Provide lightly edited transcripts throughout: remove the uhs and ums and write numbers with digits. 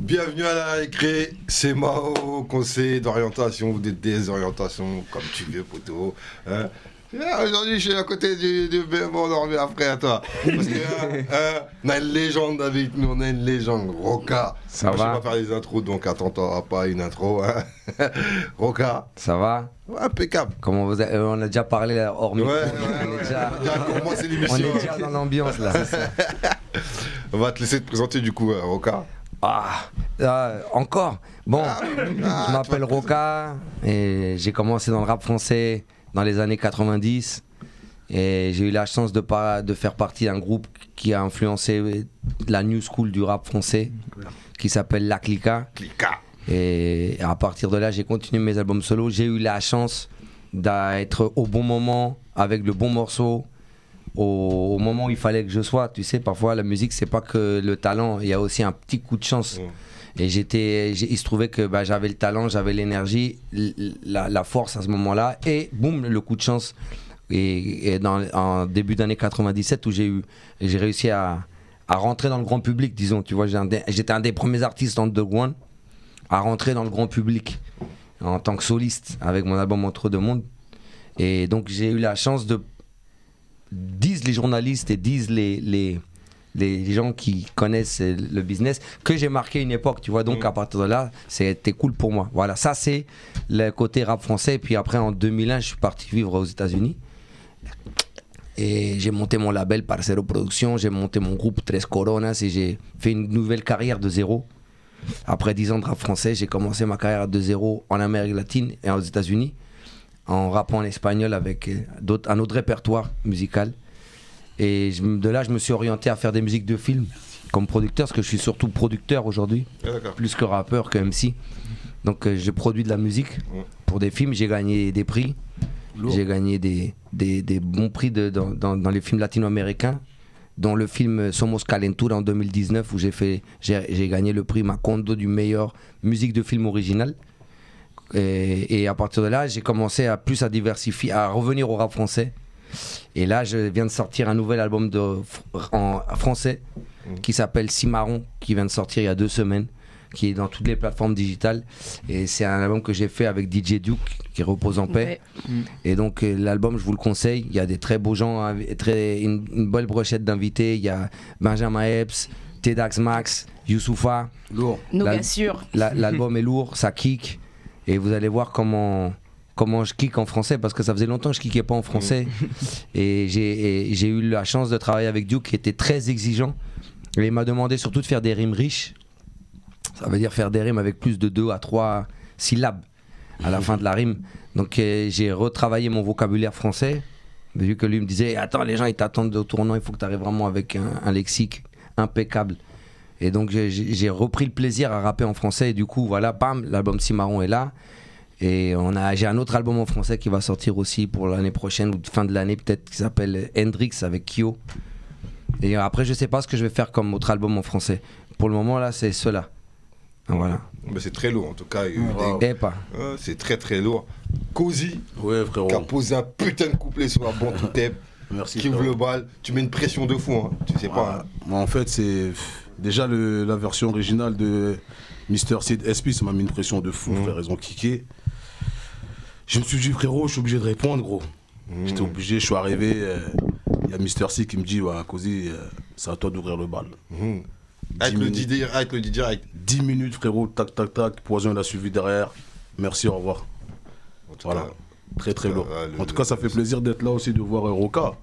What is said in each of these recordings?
Bienvenue à la récré, c'est Mao, conseiller d'orientation ou de désorientation, comme tu veux, poteau. Hein? Aujourd'hui, je suis à côté du bon dormi après à toi. Parce que on a une légende avec nous, on a une légende, Roca. Ça va? Je vais pas faire les intros, donc attends pas une intro. Hein. Roca. Ça va? Ouais, impeccable. Comment vous avez... On a déjà parlé là, hors micro. On est commencé On l'émission. est déjà dans l'ambiance là. On va te laisser te présenter du coup, Roca. Encore. Bon, je m'appelle Roca et j'ai commencé dans le rap français dans les années 90 et j'ai eu la chance de faire partie d'un groupe qui a influencé la new school du rap français qui s'appelle La Clica. Et à partir de là, j'ai continué mes albums solo. J'ai eu la chance d'être au bon moment avec le bon morceau. Au moment où il fallait que je sois, tu sais, parfois la musique c'est pas que le talent, il y a aussi un petit coup de chance. Et il se trouvait que j'avais le talent, j'avais l'énergie, la force à ce moment-là, et boum, le coup de chance. Et en début d'année 97 où j'ai réussi à rentrer dans le grand public, disons, tu vois, j'étais un des premiers artistes underground à rentrer dans le grand public en tant que soliste avec mon album Entre deux mondes. Et donc j'ai eu la chance disent les journalistes et disent les gens qui connaissent le business que j'ai marqué une époque, tu vois. Donc à partir de là, c'était cool pour moi. Voilà, ça c'est le côté rap français. Et puis après en 2001, je suis parti vivre aux États-Unis et j'ai monté mon label Parcero Productions, j'ai monté mon groupe Tres Coronas et j'ai fait une nouvelle carrière de zéro. Après 10 ans de rap français, j'ai commencé ma carrière de zéro en Amérique latine et aux États-Unis, en rappant en espagnol avec un autre répertoire musical. Et de là, je me suis orienté à faire des musiques de films comme producteur, parce que je suis surtout producteur aujourd'hui, plus que rappeur, que MC. Donc je produis de la musique pour des films, j'ai gagné des prix, j'ai gagné des bons prix dans les films latino-américains, dont le film Somos Calentura en 2019, où j'ai gagné le prix Macondo du meilleur musique de film original. Et à partir de là, j'ai commencé à diversifier, à revenir au rap français. Et là, je viens de sortir un nouvel album en français qui s'appelle Cimarron, qui vient de sortir il y a 2 semaines, qui est dans toutes les plateformes digitales. Et c'est un album que j'ai fait avec DJ Duke, qui repose en paix. Et donc l'album, je vous le conseille. Il y a des très beaux gens, une belle brochette d'invités. Il y a Benjamin Epps, Tedax Max, Youssoupha. Lourd. Nous, bien sûr. L'album est lourd, ça kick. Et vous allez voir comment je kick en français, parce que ça faisait longtemps que je kickais pas en français. Et j'ai eu la chance de travailler avec Duke, qui était très exigeant. Et il m'a demandé surtout de faire des rimes riches. Ça veut dire faire des rimes avec plus de 2 à 3 syllabes à la fin de la rime. Donc j'ai retravaillé mon vocabulaire français, vu que lui me disait attends, les gens ils t'attendent au tournant, il faut que tu arrives vraiment avec un lexique impeccable. Et donc j'ai repris le plaisir à rapper en français, et du coup voilà, bam, l'album Cimarron est là. Et j'ai un autre album en français qui va sortir aussi pour l'année prochaine, ou fin de l'année peut-être, qui s'appelle Hendrix avec Kyo. Et après je sais pas ce que je vais faire comme autre album en français. Pour le moment là c'est cela. Voilà. Mais c'est très lourd en tout cas. C'est très très lourd. Cozy, frérot, qui a posé un putain de couplet sur un bon tout thème. Merci. Qui ouvre le bal. Tu mets une pression de fou, hein. Tu sais pas. Hein. Moi, en fait, c'est déjà la version originale de Mr. Sid SP, ça m'a mis une pression de fou, frère, ils ont kické. Je me suis dit, frérot, je suis obligé de répondre, gros. J'étais obligé, je suis arrivé, il y a Mr. C qui me dit, ouais, Cozy, c'est à toi d'ouvrir le bal. Avec le dit direct. 10 minutes, frérot, tac, tac, tac, Poison l'a suivi derrière. Merci, au revoir. Voilà. Très très lourd. En tout cas, ça fait plaisir d'être là aussi, de voir Roca.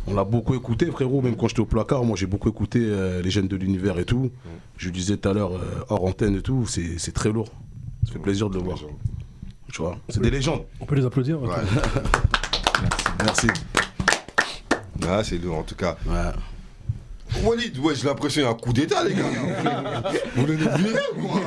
On l'a beaucoup écouté, frérot, même quand j'étais au placard. Moi, j'ai beaucoup écouté les jeunes de l'univers et tout. Je disais tout à l'heure, hors antenne et tout, c'est très lourd. Ça fait plaisir de le voir. Tu vois, c'est des légendes. On peut les applaudir. Ouais. Merci. Ah, c'est lourd en tout cas. Ouais. Walid, ouais, j'ai l'impression qu'il y a un coup d'état, les gars. Vous voulez nous virer ou quoi?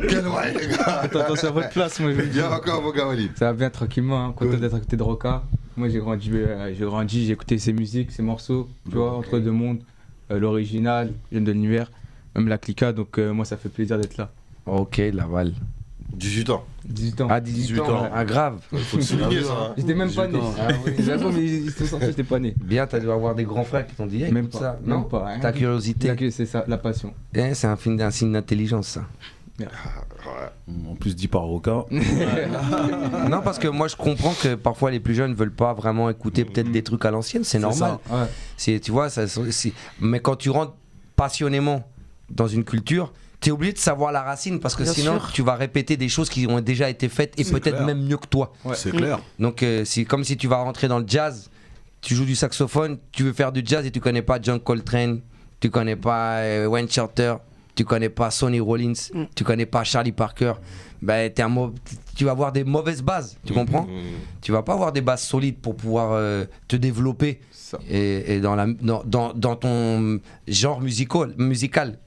Quel ouais, les gars. Attends, c'est à votre place, moi je veux dire. Viens encore, mon gars, Walid. Ça va bien tranquillement, hein, content d'être à côté de Roca. Moi j'ai grandi, j'ai écouté ses musiques, ses morceaux, tu vois, Entre deux mondes, l'original, Jeune de l'univers, même la Clica, donc moi ça fait plaisir d'être là. Ok, Laval. 18 ans. 18 ans. Ah, 18 ans. Ah, grave. Faut le souligner, ça. Hein. J'étais même pas né. Ah, oui. J'avoue, mais ils sont sortis, j'étais pas né. Bien, t'as dû avoir des grands frères qui t'ont dit, hey, Même écoute pas. ça. Même Non, pas. Hein. ta curiosité. C'est ça, la passion. C'est un signe d'intelligence, ça. En plus dit par Roca. Non, parce que moi je comprends que parfois les plus jeunes veulent pas vraiment écouter peut-être des trucs à l'ancienne, c'est normal. Ouais. Tu vois, mais quand tu rentres passionnément dans une culture, tu es obligé de savoir la racine parce que Bien sinon sûr. tu vas répéter des choses qui ont déjà été faites et C'est peut-être clair. même mieux que toi. Ouais. C'est clair. Donc c'est comme si tu vas rentrer dans le jazz, tu joues du saxophone, tu veux faire du jazz et tu connais pas John Coltrane, tu connais pas Wayne Shorter, tu connais pas Sonny Rollins, tu connais pas Charlie Parker. Ben, tu vas avoir des mauvaises bases, tu comprends? Tu vas pas avoir des bases solides pour pouvoir te développer et dans ton genre musical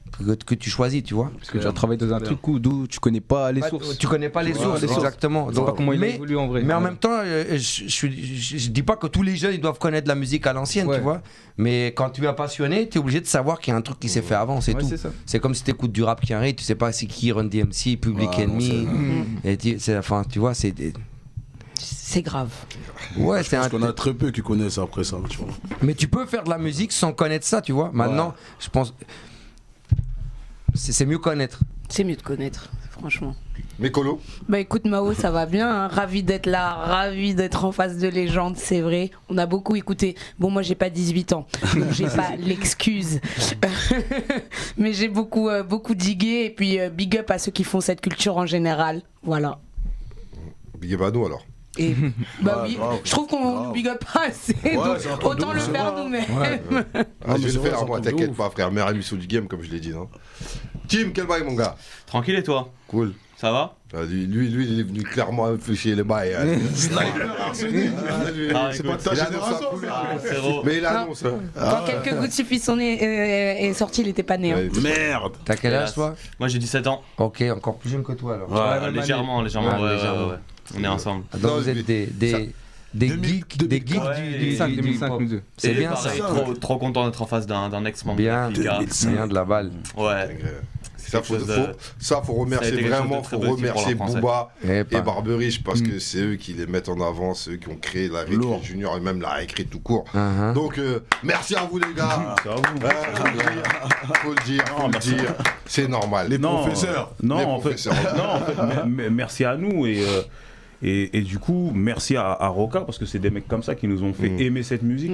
que tu choisis, tu vois. Parce que tu as travaillé dans un truc d'où tu connais pas les sources. Tu connais pas les sources, les sources. exactement. Tu sais pas comment il a évolué en vrai. Mais en même temps, je dis pas que tous les jeunes ils doivent connaître la musique à l'ancienne, Ouais. tu vois. Mais quand tu es passionné, tu es obligé de savoir qu'il y a un truc qui s'est fait avant, c'est tout. C'est ça. C'est comme si tu écoutes du rap qui arrive, tu sais pas c'est qui Run DMC, Public Enemy. Et tu vois, C'est grave. ouais, c'est Parce un. qu'on a très peu qui connaissent après ça, tu vois. Mais tu peux faire de la musique sans connaître ça, tu vois. Maintenant, je pense. C'est mieux connaître. C'est mieux de connaître, franchement. Mais Colo, Bah écoute Mao, ça va bien, hein. Ravi d'être là, ravi d'être en face de légendes, c'est vrai. On a beaucoup écouté. Bon, moi j'ai pas 18 ans, donc j'ai pas l'excuse. Mais j'ai beaucoup digué et puis big up à ceux qui font cette culture en général. Voilà. big up à nous alors. Et bah Ouais, oui, grave, je trouve qu'on grave. nous big up pas assez, donc c'est un truc autant de le ouf, faire c'est nous-mêmes. Ah, je mais vais c'est le vrai, faire, c'est moi, un truc de t'inquiète ouf. pas, frère. Meilleure émission du game, comme je l'ai dit, non? Tim, quel bail, mon gars? Tranquille et toi? Cool. Ça va? Ah, lui, il est venu clairement infléchir les bails. Hein. Ah, C'est pas de écoute, ta il annonce génération. sa couleur. Ah, frérot. Mais il annonce. Hein. Quand quelques gouttes suffisent, son nez est sorti, il était pas né. Hein. Ouais, Merde. T'as quel âge Hélas. toi? Moi j'ai 17 ans. Ok, encore plus jeune que toi alors. Ouais, même légèrement. Ah, Ouais, légèrement. ouais. On est ensemble. Donc Non, vous êtes des geeks, des geeks Ouais, du 2005, hip 2005, hop. nous deux. C'est Et bien ça. pareil, trop content d'être en face d'un ex-membre Bien, de Africa. bien de la balle. Ouais. Faut Ça a remercier été quelque vraiment, chose de très faut positif pour remercier le français. Booba Et et pas. Barberich parce que c'est eux qui les mettent en avant, c'est eux qui ont créé la récré Lourd. junior et même la récré tout court. Uh-huh. Donc merci à vous les gars. C'est à vous. Faut le dire, c'est normal. Les professeurs. Non, Les en fait, professeurs. non, en fait, merci à nous et du coup, merci à Roca parce que c'est des mecs comme ça qui nous ont fait aimer cette musique.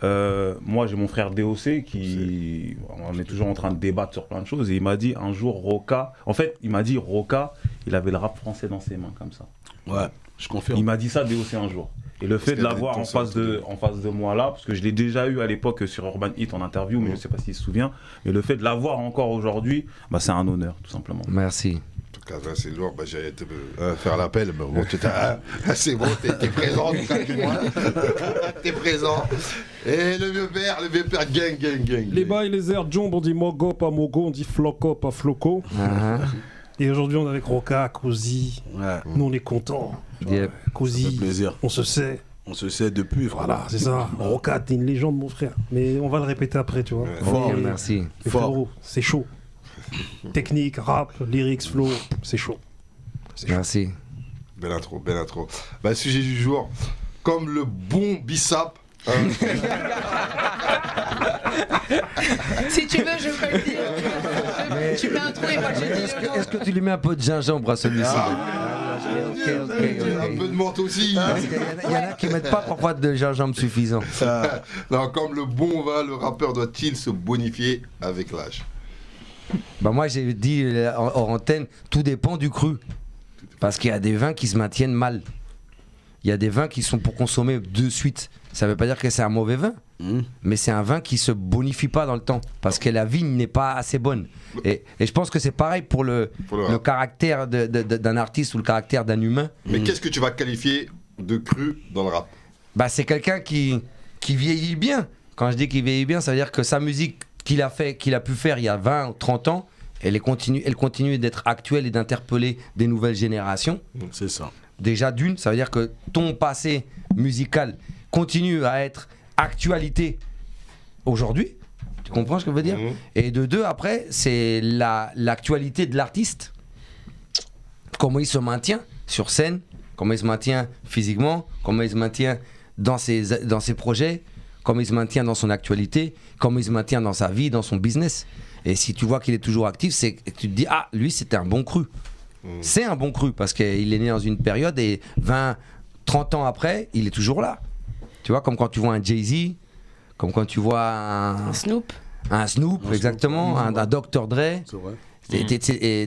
Moi, j'ai mon frère DOC qui, on est toujours en train de débattre sur plein de choses et il m'a dit un jour Roca, en fait, il m'a dit Roca, il avait le rap français dans ses mains comme ça. Ouais, je confirme. Il m'a dit ça DOC un jour. Et le fait qu'il de y a des l'avoir en tonsils, face de moi là, parce que je l'ai déjà eu à l'époque sur Urban Hit en interview, mais je sais pas s'il se souvient, mais le fait de l'avoir encore aujourd'hui, bah, c'est un honneur tout simplement. Merci. En tout cas, là, c'est lourd. Bah, j'allais te faire l'appel. Mais bon, c'est bon, t'es présent. En tout cas, du moins. T'es présent. Et le vieux père, gang. Les bails, les airs, Jomb, on dit Mogo, pas Mogo, on dit Floco, pas Floco. Uh-huh. Et aujourd'hui, on est avec Roca, Cozy. Ouais, Nous, on est contents. Yep. ça fait Cozy, plaisir. on se sait. On se sait depuis, frère. Voilà, c'est ça. Roca, t'es une légende, mon frère. Mais on va le répéter après, tu vois. Ouais. Fort. Ok, merci. Mais Fort. frérot, c'est chaud. Technique, rap, lyrics, flow, c'est chaud. Merci. Belle intro. Bah, sujet du jour, comme le bon Bissap. Si tu veux, je peux le dire. Tu mets un trou et moi je dis Est-ce que tu lui mets un peu de gingembre à celui-ci? Un peu de menthe aussi. Parce qu'il y en a qui mettent pas parfois de gingembre suffisant. Non, comme le bon vin, le rappeur doit-il se bonifier avec l'âge? Bah moi j'ai dit hors antenne, tout dépend du cru. Parce qu'il y a des vins qui se maintiennent mal. Il y a des vins qui sont pour consommer de suite. Ça veut pas dire que c'est un mauvais vin, mais c'est un vin qui se bonifie pas dans le temps. Parce que la vigne n'est pas assez bonne. Et je pense que c'est pareil pour le caractère d'un artiste ou le caractère d'un humain. Mais qu'est-ce que tu vas qualifier de cru dans le rap? Bah c'est quelqu'un qui vieillit bien. Quand je dis qu'il vieillit bien, ça veut dire que sa musique qu'il a pu faire il y a 20 ou 30 ans, elle continue d'être actuelle et d'interpeller des nouvelles générations. C'est ça. Déjà d'une, ça veut dire que ton passé musical continue à être actualité aujourd'hui. Tu comprends ce que je veux dire? Et de deux, après, c'est l'actualité de l'artiste. comment il se maintient sur scène, comment il se maintient physiquement, comment il se maintient dans ses projets, comment il se maintient dans son actualité, comment il se maintient dans sa vie, dans son business. Et si tu vois qu'il est toujours actif, c'est que tu te dis, ah, lui, c'était un bon cru. C'est un bon cru parce qu'il est né dans une période et 20, 30 ans après, il est toujours là. Tu vois, comme quand tu vois un Jay-Z, comme quand tu vois un Snoop. Un Snoop, exactement, un Dr. Dre. C'est vrai.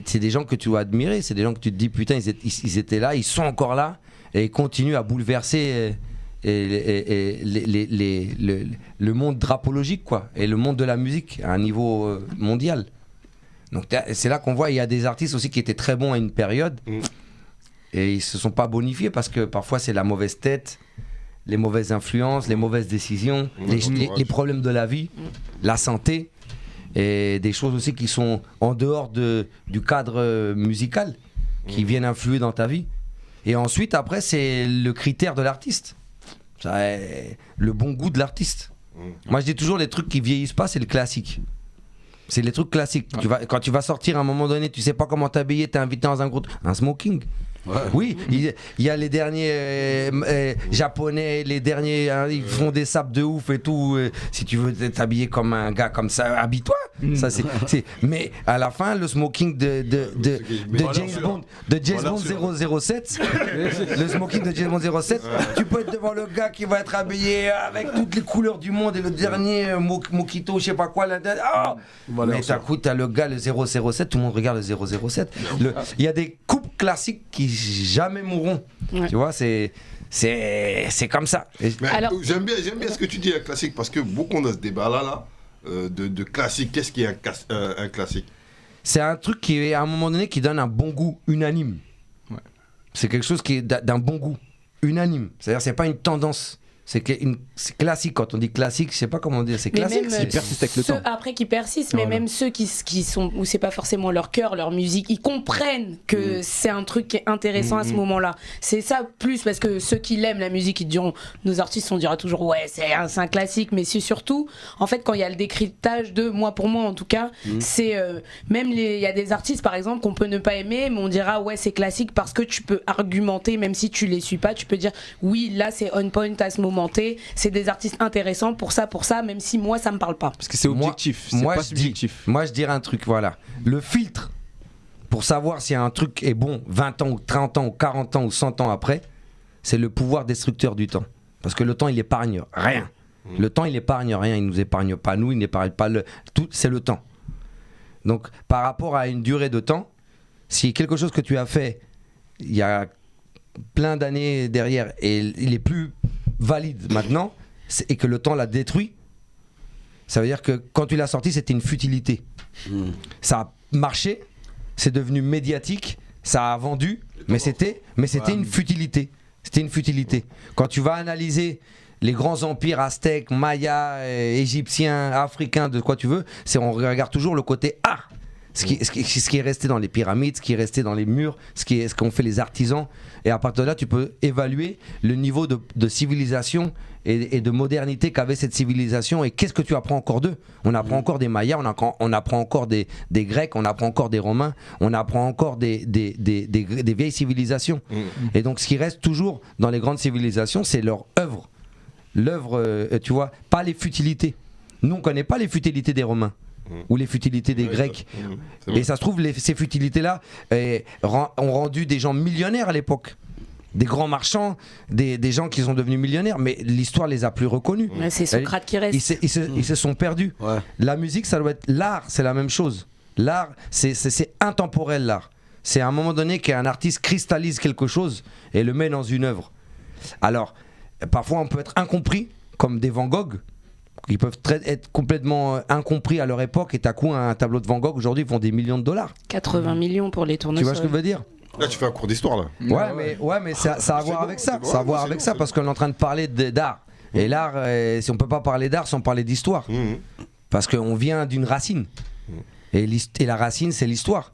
C'est des gens que tu dois admirer, c'est des gens que tu te dis, putain, ils étaient là, ils sont encore là et ils continuent à bouleverser le monde drapologique, quoi, et le monde de la musique à un niveau mondial. Donc c'est là qu'on voit, il y a des artistes aussi qui étaient très bons à une période et ils se sont pas bonifiés parce que parfois c'est la mauvaise tête, les mauvaises influences, les mauvaises décisions, les problèmes de la vie, la santé et des choses aussi qui sont en dehors du cadre musical qui viennent influer dans ta vie. Et ensuite après c'est le critère de l'artiste, le bon goût de l'artiste. Moi je dis toujours les trucs qui vieillissent pas, c'est le classique. C'est les trucs classiques. Quand tu vas sortir à un moment donné, tu sais pas comment t'habiller, t'es invité dans un groupe, un smoking. Ouais. Oui, il y a les derniers japonais, les derniers, hein, ils font des sapes de ouf et tout. Si tu veux t'habiller comme un gars comme ça, habille-toi. Ça, mais à la fin, le smoking de James Bond 007, le smoking de James Bond 07, tu peux être devant le gars qui va être habillé avec toutes les couleurs du monde et le dernier Mojito, je sais pas quoi. Mais d'un coup, t'as le gars, le 007, tout le monde regarde le 007. Il y a des coupes classiques qui jamais mourront. Ouais. Tu vois, c'est comme ça. Alors... J'aime bien ce que tu dis, un classique, parce que beaucoup ont ce débat-là, de classique. Qu'est-ce qui est un classique? C'est un truc qui, à un moment donné, qui donne un bon goût unanime. Ouais. C'est quelque chose qui est d'un bon goût unanime. C'est-à-dire, c'est pas une tendance. C'est classique. Quand on dit classique, je sais pas comment dire, c'est classique. Qui persiste avec le temps. Après qui persistent, mais même ceux qui sont où c'est pas forcément leur cœur, leur musique, ils comprennent que c'est un truc qui est intéressant à ce moment-là. C'est ça plus parce que ceux qui l'aiment la musique, ils diront, nos artistes, on dira toujours ouais, c'est un classique, mais c'est surtout en fait quand il y a le décryptage de pour moi en tout cas, c'est même il y a des artistes par exemple qu'on peut ne pas aimer, mais on dira ouais c'est classique parce que tu peux argumenter même si tu les suis pas, tu peux dire oui là c'est on point à ce moment. C'est des artistes intéressants pour ça, même si moi ça me parle pas. Parce que c'est objectif, c'est pas subjectif. Moi je dirais un truc, voilà. Le filtre pour savoir si un truc est bon 20 ans ou 30 ans ou 40 ans ou 100 ans après, c'est le pouvoir destructeur du temps. Parce que le temps il épargne rien. Le temps il épargne rien, il nous épargne pas nous, il n'épargne pas tout, c'est le temps. Donc par rapport à une durée de temps, si quelque chose que tu as fait il y a plein d'années derrière et il est plus valide maintenant et que le temps l'a détruit, ça veut dire que quand tu l'as sorti c'était une futilité. Ça a marché, c'est devenu médiatique, ça a vendu, mais c'était une futilité. C'était une futilité. Quand tu vas analyser les grands empires aztèques, mayas, égyptiens, africains, de quoi tu veux, on regarde toujours le côté art. Ce qui est resté dans les pyramides, ce qui est resté dans les murs, ce qu'ont fait les artisans. Et à partir de là, tu peux évaluer le niveau de civilisation et de modernité qu'avait cette civilisation. Et qu'est-ce que tu apprends encore d'eux? On apprend encore des Mayas, on apprend encore des Grecs, on apprend encore des Romains, on apprend encore des vieilles civilisations. Et donc, ce qui reste toujours dans les grandes civilisations, c'est leur œuvre. L'œuvre, tu vois, pas les futilités. Nous, on ne connaît pas les futilités des Romains. Ou les futilités des Grecs. Et ça se trouve, ces futilités-là ont rendu des gens millionnaires à l'époque. Des grands marchands, des gens qui sont devenus millionnaires, mais l'histoire les a plus reconnus. C'est Socrate qui reste. Ils se sont perdus. Ouais. La musique, ça doit être l'art, c'est la même chose. L'art, c'est intemporel, l'art. C'est à un moment donné qu'un artiste cristallise quelque chose et le met dans une œuvre. Alors, parfois on peut être incompris, comme des Van Gogh. Ils peuvent être complètement incompris à leur époque et t'as quoi un tableau de Van Gogh aujourd'hui ils font des millions de dollars. 80 millions pour les tournesols. Tu vois ce que je veux dire? Là tu fais un cours d'histoire là. Ouais mais ça a à voir avec ça. Ça a à voir avec ça parce qu'on est en train de parler d'art. Et l'art, si on peut pas parler d'art sans parler d'histoire. Parce qu'on vient d'une racine. Et la racine c'est l'histoire.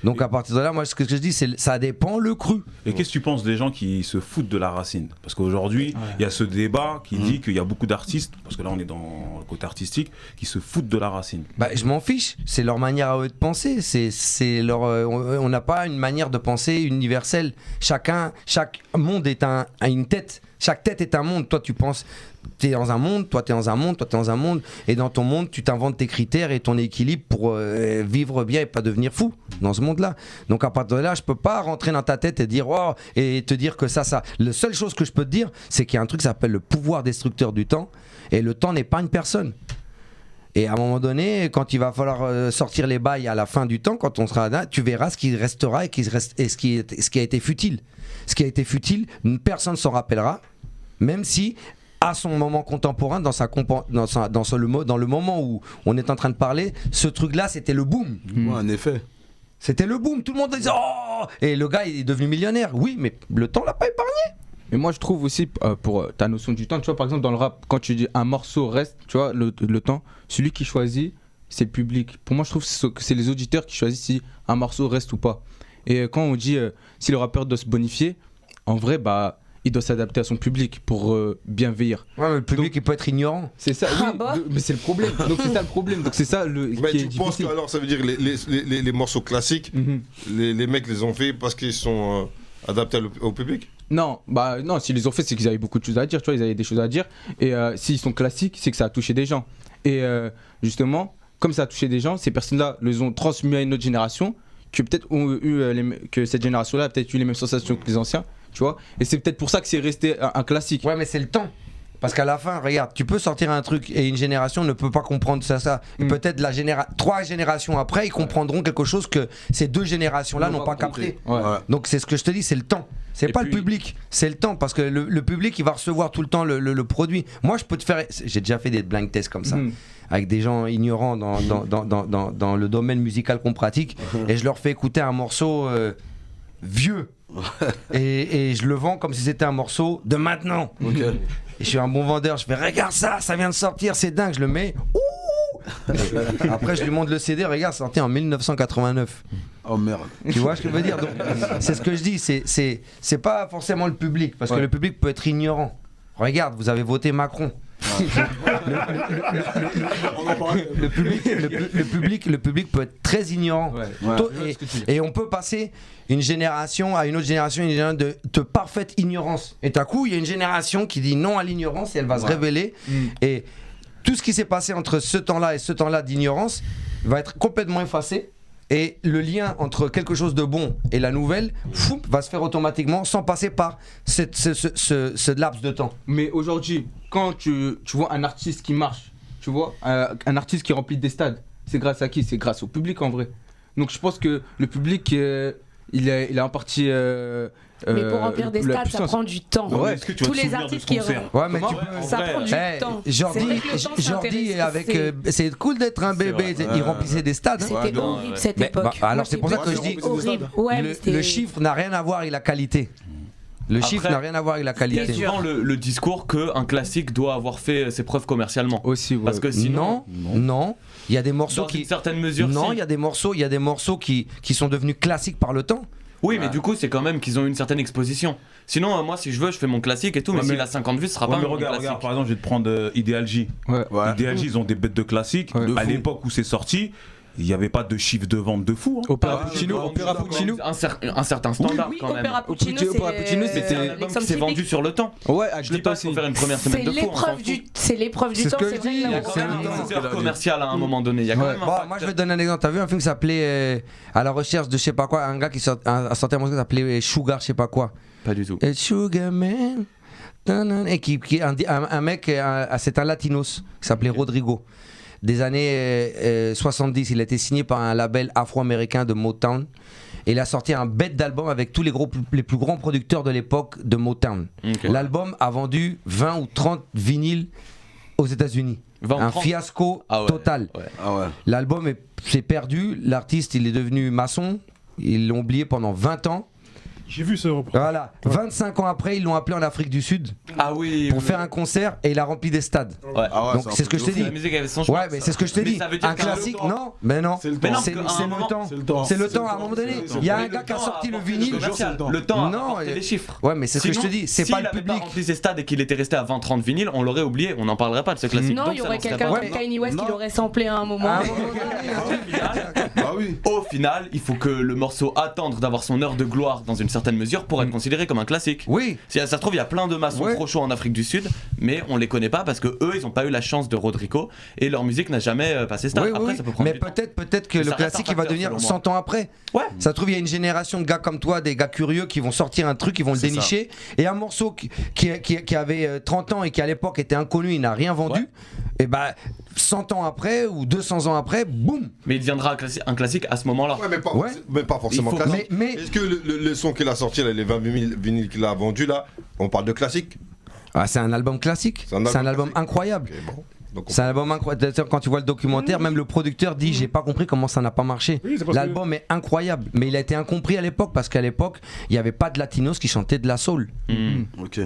Donc à partir de là, moi ce que je dis, c'est ça dépend le cru. Et qu'est-ce que tu penses des gens qui se foutent de la racine? Parce qu'aujourd'hui, il y a ce débat qui dit qu'il y a beaucoup d'artistes, parce que là on est dans le côté artistique, qui se foutent de la racine. Bah, je m'en fiche, c'est leur manière à eux de penser. C'est leur, on n'a pas une manière de penser universelle. Chaque monde a une tête. Chaque tête est un monde. Toi, tu penses, t'es dans un monde, toi, t'es dans un monde, toi, t'es dans un monde. Et dans ton monde, tu t'inventes tes critères et ton équilibre pour vivre bien et pas devenir fou dans ce monde-là. Donc, à partir de là, je peux pas rentrer dans ta tête et dire, oh, et te dire que ça. La seule chose que je peux te dire, c'est qu'il y a un truc qui s'appelle le pouvoir destructeur du temps. Et le temps n'est pas une personne. Et à un moment donné, quand il va falloir sortir les bails à la fin du temps, quand on sera là, tu verras ce qui restera et ce qui a été futile. Ce qui a été futile, personne ne s'en rappellera, même si, à son moment contemporain, dans le moment où on est en train de parler, ce truc-là, c'était le boom. Ouais, en effet. C'était le boom. Tout le monde disait « Oh !» Et le gars, il est devenu millionnaire. Oui, mais le temps l'a pas épargné. Mais moi je trouve aussi pour ta notion du temps, tu vois par exemple dans le rap, quand tu dis un morceau reste, tu vois le temps, celui qui choisit c'est le public. Pour moi je trouve que c'est les auditeurs qui choisissent si un morceau reste ou pas. Et quand on dit si le rappeur doit se bonifier, en vrai bah il doit s'adapter à son public pour bien vieillir. Ouais, mais le public il peut être ignorant. C'est ça, oui, mais c'est le problème. Donc c'est ça le problème. Donc c'est ça mais qui est tu penses que alors ça veut dire les morceaux classiques, les mecs les ont fait parce qu'ils sont adaptés au public? Non, bah non, s'ils les ont fait, c'est qu'ils avaient beaucoup de choses à dire, tu vois, ils avaient des choses à dire. Et s'ils sont classiques, c'est que ça a touché des gens. Et justement, comme ça a touché des gens, ces personnes-là les ont transmis à une autre génération, que peut-être ont eu que cette génération-là a peut-être eu les mêmes sensations que les anciens, tu vois. Et c'est peut-être pour ça que c'est resté un classique. Ouais, mais c'est le temps. Parce qu'à la fin, regarde, tu peux sortir un truc et une génération ne peut pas comprendre ça. Et peut-être 3 générations après, ils comprendront quelque chose que ces 2 générations-là n'ont pas capté. Ouais. Donc c'est ce que je te dis, c'est le temps. C'est pas le public, c'est le temps. Parce que le public, il va recevoir tout le temps le produit. Moi, je peux te faire... J'ai déjà fait des blind tests comme ça. Avec des gens ignorants dans le domaine musical qu'on pratique. Et je leur fais écouter un morceau vieux. et je le vends comme si c'était un morceau de maintenant. Et je suis un bon vendeur, je fais regarde ça vient de sortir, c'est dingue, je le mets. Ouh. Après je lui montre le CD, regarde, sorti en 1989. Oh merde. Tu vois ce que je veux dire? Donc, c'est ce que je dis, c'est pas forcément le public, parce que le public peut être ignorant. Regarde, vous avez voté Macron. Le public peut être très ignorant. Et on peut passer une génération à une autre génération, de parfaite ignorance. Et d'un coup, il y a une génération qui dit non à l'ignorance et elle va se révéler. Et tout ce qui s'est passé entre ce temps-là et ce temps-là d'ignorance va être complètement effacé. Et le lien entre quelque chose de bon et la nouvelle va se faire automatiquement sans passer par ce laps de temps. Mais aujourd'hui, quand tu vois un artiste qui marche, tu vois, un artiste qui remplit des stades, c'est grâce à qui? C'est grâce au public en vrai. Donc je pense que le public, il est en partie... mais pour remplir des stades, ça prend du temps. Ouais. Est-ce que tu vas Tous te les souvenir artistes de qui ce concert? Ouais, mais ça prend du temps. Jordi avec c'est cool d'être un bébé, il remplissait des stades. C'était horrible cette Mais, époque. alors c'est pour ça que je dis horrible. Ouais, le chiffre n'a rien à voir avec la qualité. Le chiffre n'a rien à voir avec la Il y a qualité. souvent le discours qu'un classique doit avoir fait ses preuves commercialement. Aussi, ouais. Parce que sinon, Non, il y a des morceaux dans une certaine mesure, non, si. il y a des morceaux qui sont devenus classiques par le temps. Oui, mais du coup, c'est quand même qu'ils ont une certaine exposition. Sinon, moi, si je veux, je fais mon classique et tout, mais s'il a 50 vues, ce sera pas un regarde, classique. par exemple, je vais te prendre Ideal J. Ideal J, ils ont des bêtes de classiques. À l'époque où c'est sorti, il n'y avait pas de chiffre de vente de fou. Opéra Puccino. Un certain standard Oui, quand même. Opéra Puccino, C'est un album qui s'est vendu sur le temps. Ouais, Je dis pas qu'il faut faire une première semaine de fou. C'est l'épreuve du temps, c'est vrai. Il y a quand même une heure commerciale à un moment donné. Il y a quand même Moi je vais te donner un exemple. T'as vu un film qui s'appelait À la recherche de je sais pas quoi, un gars qui a sorti un morceau qui s'appelait Sugar je sais pas quoi. Pas du tout. Sugar Man. Et qui un mec, c'est un latinos qui s'appelait Rodrigo. Des années 70, il a été signé par un label afro-américain de Motown. Et il a sorti un bête d'album avec tous les plus grands producteurs de l'époque de Motown. Okay. L'album a vendu 20 ou 30 vinyles aux États-Unis. Un fiasco total. Ouais. Ah ouais. L'album s'est perdu. L'artiste, il est devenu maçon. Ils l'ont oublié pendant 20 ans. J'ai vu ce reportage. Voilà. 25 ans après, ils l'ont appelé en Afrique du Sud Ah oui. pour faire un concert et il a rempli des stades. Ouais. Donc c'est ce que je te dis. La musique avait son choix. Ouais, mais c'est ce que je te dis. Un classique, non, mais non. C'est le Mais non, temps. C'est parce qu'à un le moment- temps. C'est le temps. À un moment donné, il y a un gars qui a sorti le vinyle. Le temps a Non, apporté les chiffres. Ouais, mais c'est ce que je te Sinon, dis. C'est pas le S'il avait pas public. rempli ses stades et qu'il était resté à 20-30 vinyles, on l'aurait oublié, on n'en parlerait pas de ce classique. Non, Donc, il y ça aurait n'en serait quelqu'un pas. comme Kanye West qui l'aurait samplé à un moment. À un moment donné, Ah oui. Au final, il faut que le morceau attende d'avoir son heure de gloire dans une certaine mesure pour être considéré comme un classique. Oui. Si ça se trouve, il y a plein de maçons Ouais. trop chauds en Afrique du Sud, mais on les connaît pas parce que eux, ils ont pas eu la chance de Rodrigo et leur musique n'a jamais passé stade. Oui, Après, oui, ça peut prendre mais du temps. peut-être que Mais le ça reste classique un il va facteur, devenir selon moi. 100 ans après. Ouais. Ça se trouve, il y a une génération de gars comme toi, des gars curieux qui vont sortir un truc, ils vont le C'est dénicher. Et un morceau qui avait 30 ans et qui à l'époque était inconnu, il n'a rien vendu. Ouais. Et bah 100 ans après ou 200 ans après, boum. Mais il deviendra un classique à ce moment-là. Ouais, Ouais. mais pas forcément Il faut- classique. mais- Est-ce que le son qu'il a sorti, là, les 20 vinyles qu'il a vendus là, on parle de classique? Ah, c'est un album classique. C'est un album C'est un album classique. incroyable. Ok, bon. Donc, on- C'est un album incroyable. D'ailleurs, quand tu vois le documentaire, même le producteur dit j'ai pas compris comment ça n'a pas marché. Oui, c'est parce L'album est incroyable, mais il a été incompris à l'époque parce qu'à l'époque il n'y avait pas de latinos qui chantaient de la soul. Ok.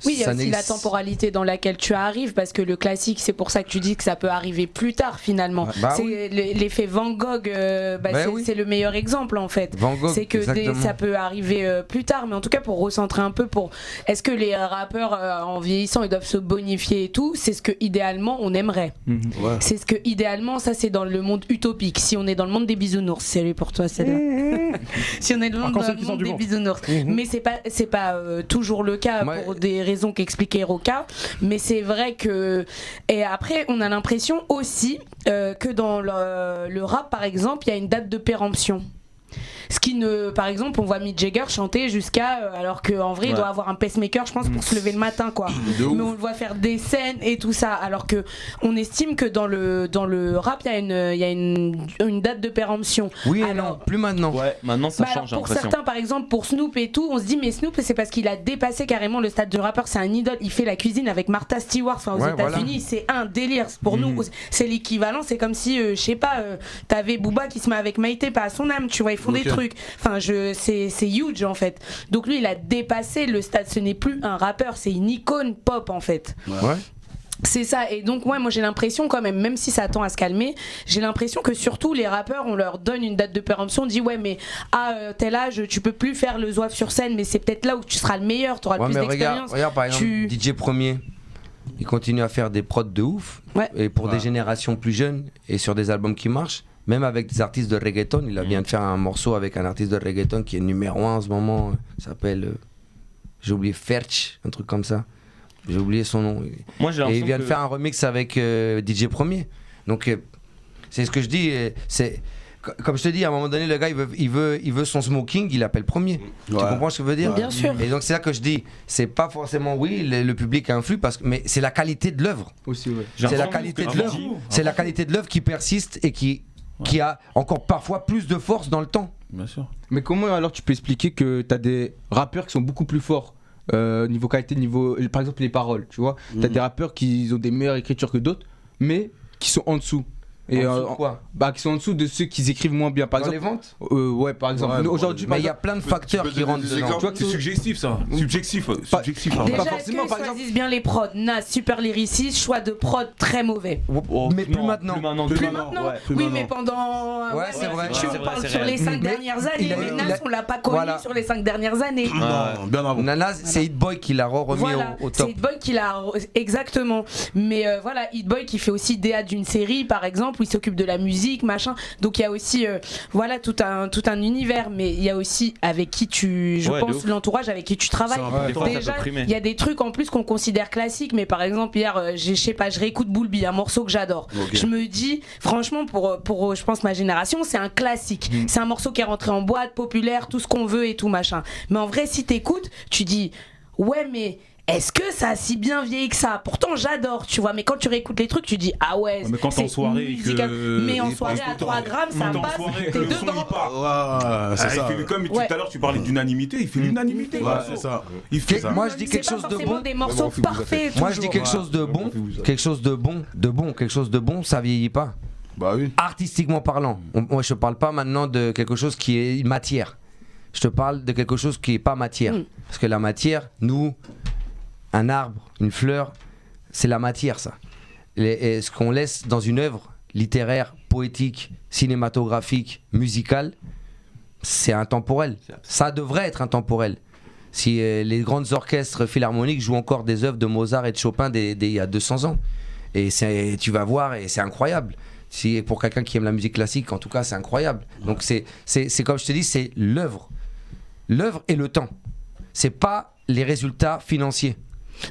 Oui, il y a Ça aussi la temporalité dans laquelle tu arrives, parce que le classique, c'est pour ça que tu dis que ça peut arriver plus tard finalement. Ouais, bah c'est oui. l'effet Van Gogh, Oui. c'est le meilleur exemple en fait. Van Gogh, C'est que exactement. ça peut arriver plus tard, mais en tout cas pour recentrer un peu, est-ce que les rappeurs en vieillissant ils doivent se bonifier et tout, c'est ce que idéalement on aimerait. Ouais. C'est ce que idéalement, ça c'est dans le monde utopique. Si on est dans le monde des bisounours, c'est lui pour toi, c'est là. Si on est dans le Encore monde, celle qui sort du des ventre. bisounours, mais c'est pas toujours le cas Ouais. pour des raisons qu'expliquait Roca. Mais c'est vrai que et après on a l'impression aussi que dans le rap par exemple, il y a une date de péremption. Ce qui ne, par exemple, on voit Mick Jagger chanter jusqu'à, alors qu'en vrai, il doit avoir un pacemaker, je pense, pour se lever le matin, quoi. Mais on le voit faire des scènes et tout ça, alors que on estime que dans le rap, il y a une date de péremption. Oui et Alors- non, plus maintenant. Ouais, maintenant ça Bah change, alors, j'ai pour l'impression. certains, par exemple, pour Snoop et tout, on se dit mais Snoop c'est parce qu'il a dépassé carrément le stade de rappeur, c'est un idole, il fait la cuisine avec Martha Stewart, enfin, aux Ouais, États-Unis, c'est un délire. Pour nous, c'est l'équivalent, c'est comme si, je sais pas, t'avais Booba qui se met avec Maïté, pas à son âme, tu vois, ils font des trucs. Enfin, c'est huge en fait. Donc lui, il a dépassé le stade, ce n'est plus un rappeur, c'est une icône pop en fait. Ouais. C'est ça, et donc ouais, moi j'ai l'impression quand même si ça tend à se calmer, j'ai l'impression que surtout les rappeurs, on leur donne une date de péremption, on dit ouais mais à tel âge tu peux plus faire le zouave sur scène, mais c'est peut-être là où tu seras le meilleur, tu auras Ouais, le mais plus d'expérience. regarde par exemple DJ Premier, il continue à faire des prods de ouf, Ouais. et pour des générations plus jeunes et sur des albums qui marchent. Même avec des artistes de reggaeton, il vient de faire un morceau avec un artiste de reggaeton qui est numéro 1 en ce moment, il s'appelle, j'ai oublié, Ferch, un truc comme ça. J'ai oublié son nom. Moi, j'ai Et il l'impression vient de que- faire un remix avec DJ Premier. Donc c'est ce que je dis, c'est comme je te dis, à un moment donné, le gars il veut son smoking, il appelle Premier. Tu comprends ce que je veux dire? Bien sûr. Et donc c'est là que je dis, c'est pas forcément le public influe, mais c'est la qualité de l'œuvre. Aussi, ouais. C'est la l'impression qualité que de tu l'œuvre. dis- C'est la qualité de l'œuvre qui persiste et qui a encore parfois plus de force dans le temps. Bien sûr. Mais comment alors tu peux expliquer que t'as des rappeurs qui sont beaucoup plus forts niveau qualité, par exemple les paroles, tu vois? T'as des rappeurs qui ont des meilleures écritures que d'autres, mais qui sont en dessous. Et En dessous de quoi? bah, qui sont en dessous de ceux qui écrivent moins bien. Par Dans exemple, les ventes? ouais, par exemple. Ouais, Aujourd'hui, Mais il y a plein de facteurs peux qui donner rentrent des dedans. exemples? tu vois que C'est subjectif ça. Subjectif. Subjectif. pardon. Déjà, pas est-ce forcément, que par choisissent bien les prods? Nas, super lyriciste, choix de prod très mauvais. Oh, Mais plus non, maintenant. Plus maintenant. Plus maintenant. plus Oui, maintenant. mais pendant. Ouais, c'est vrai. Tu Ouais, c'est vrai, parles c'est sur réel. les 5 Mais dernières années, il a- mais il Nas, a- on l'a pas connu Voilà. sur les 5 dernières années. Non, bien avant. Nana, c'est Hit Boy qui l'a remis Voilà, au c'est top. Hit Boy qui l'a exactement. Mais voilà, Hit Boy qui fait aussi DA d'une série par exemple où il s'occupe de la musique, machin. Donc il y a aussi voilà tout un univers, mais il y a aussi avec qui je Ouais, de pense ouf. l'entourage avec qui tu travailles. Des fois, ça Déjà, peut primer. il y a des trucs en plus qu'on considère classiques, mais par exemple hier, je sais pas, je réécoute Boulby, un morceau que j'adore. Je me dis, franchement, pour je pense ma génération, c'est un classique. C'est un morceau qui est rentré en boîte, populaire, tout ce qu'on veut et tout machin. Mais en vrai, si t'écoutes, tu dis, ouais, mais est-ce que ça a si bien vieilli que ça? Pourtant j'adore, tu vois, mais quand tu réécoutes les trucs, tu dis ah ouais, Mais quand t'es en c'est soirée et musical. que- Mais en et soirée parce à que 3 grammes, ça quand t'es en passe, soirée, t'es que le son, dedans. il part. Ouais, c'est Ah, ça. il fait comme tout Ouais. à l'heure, tu parlais d'unanimité, il fait l'unanimité. Ouais, c'est ça. Il fait ça. Moi je dis C'est quelque pas chose de forcément bon. des morceaux parfaits. Moi je dis toujours. quelque chose de bon, quelque chose de bon, ça vieillit pas. Bah oui. Artistiquement parlant. Moi je parle pas maintenant de quelque chose qui est une matière. Je te parle de quelque chose qui n'est pas matière. Parce que la matière, nous, un arbre, une fleur, c'est la matière, ça. Et ce qu'on laisse dans une œuvre littéraire, poétique, cinématographique, musicale, c'est intemporel. Ça devrait être intemporel. Si les grandes orchestres philharmoniques jouent encore des œuvres de Mozart et de Chopin d'il y a 200 ans. Et tu vas voir, et c'est incroyable. Si, pour quelqu'un qui aime la musique classique, en tout cas, c'est incroyable. Donc c'est comme je te dis, c'est l'œuvre. L'œuvre et le temps. C'est pas les résultats financiers.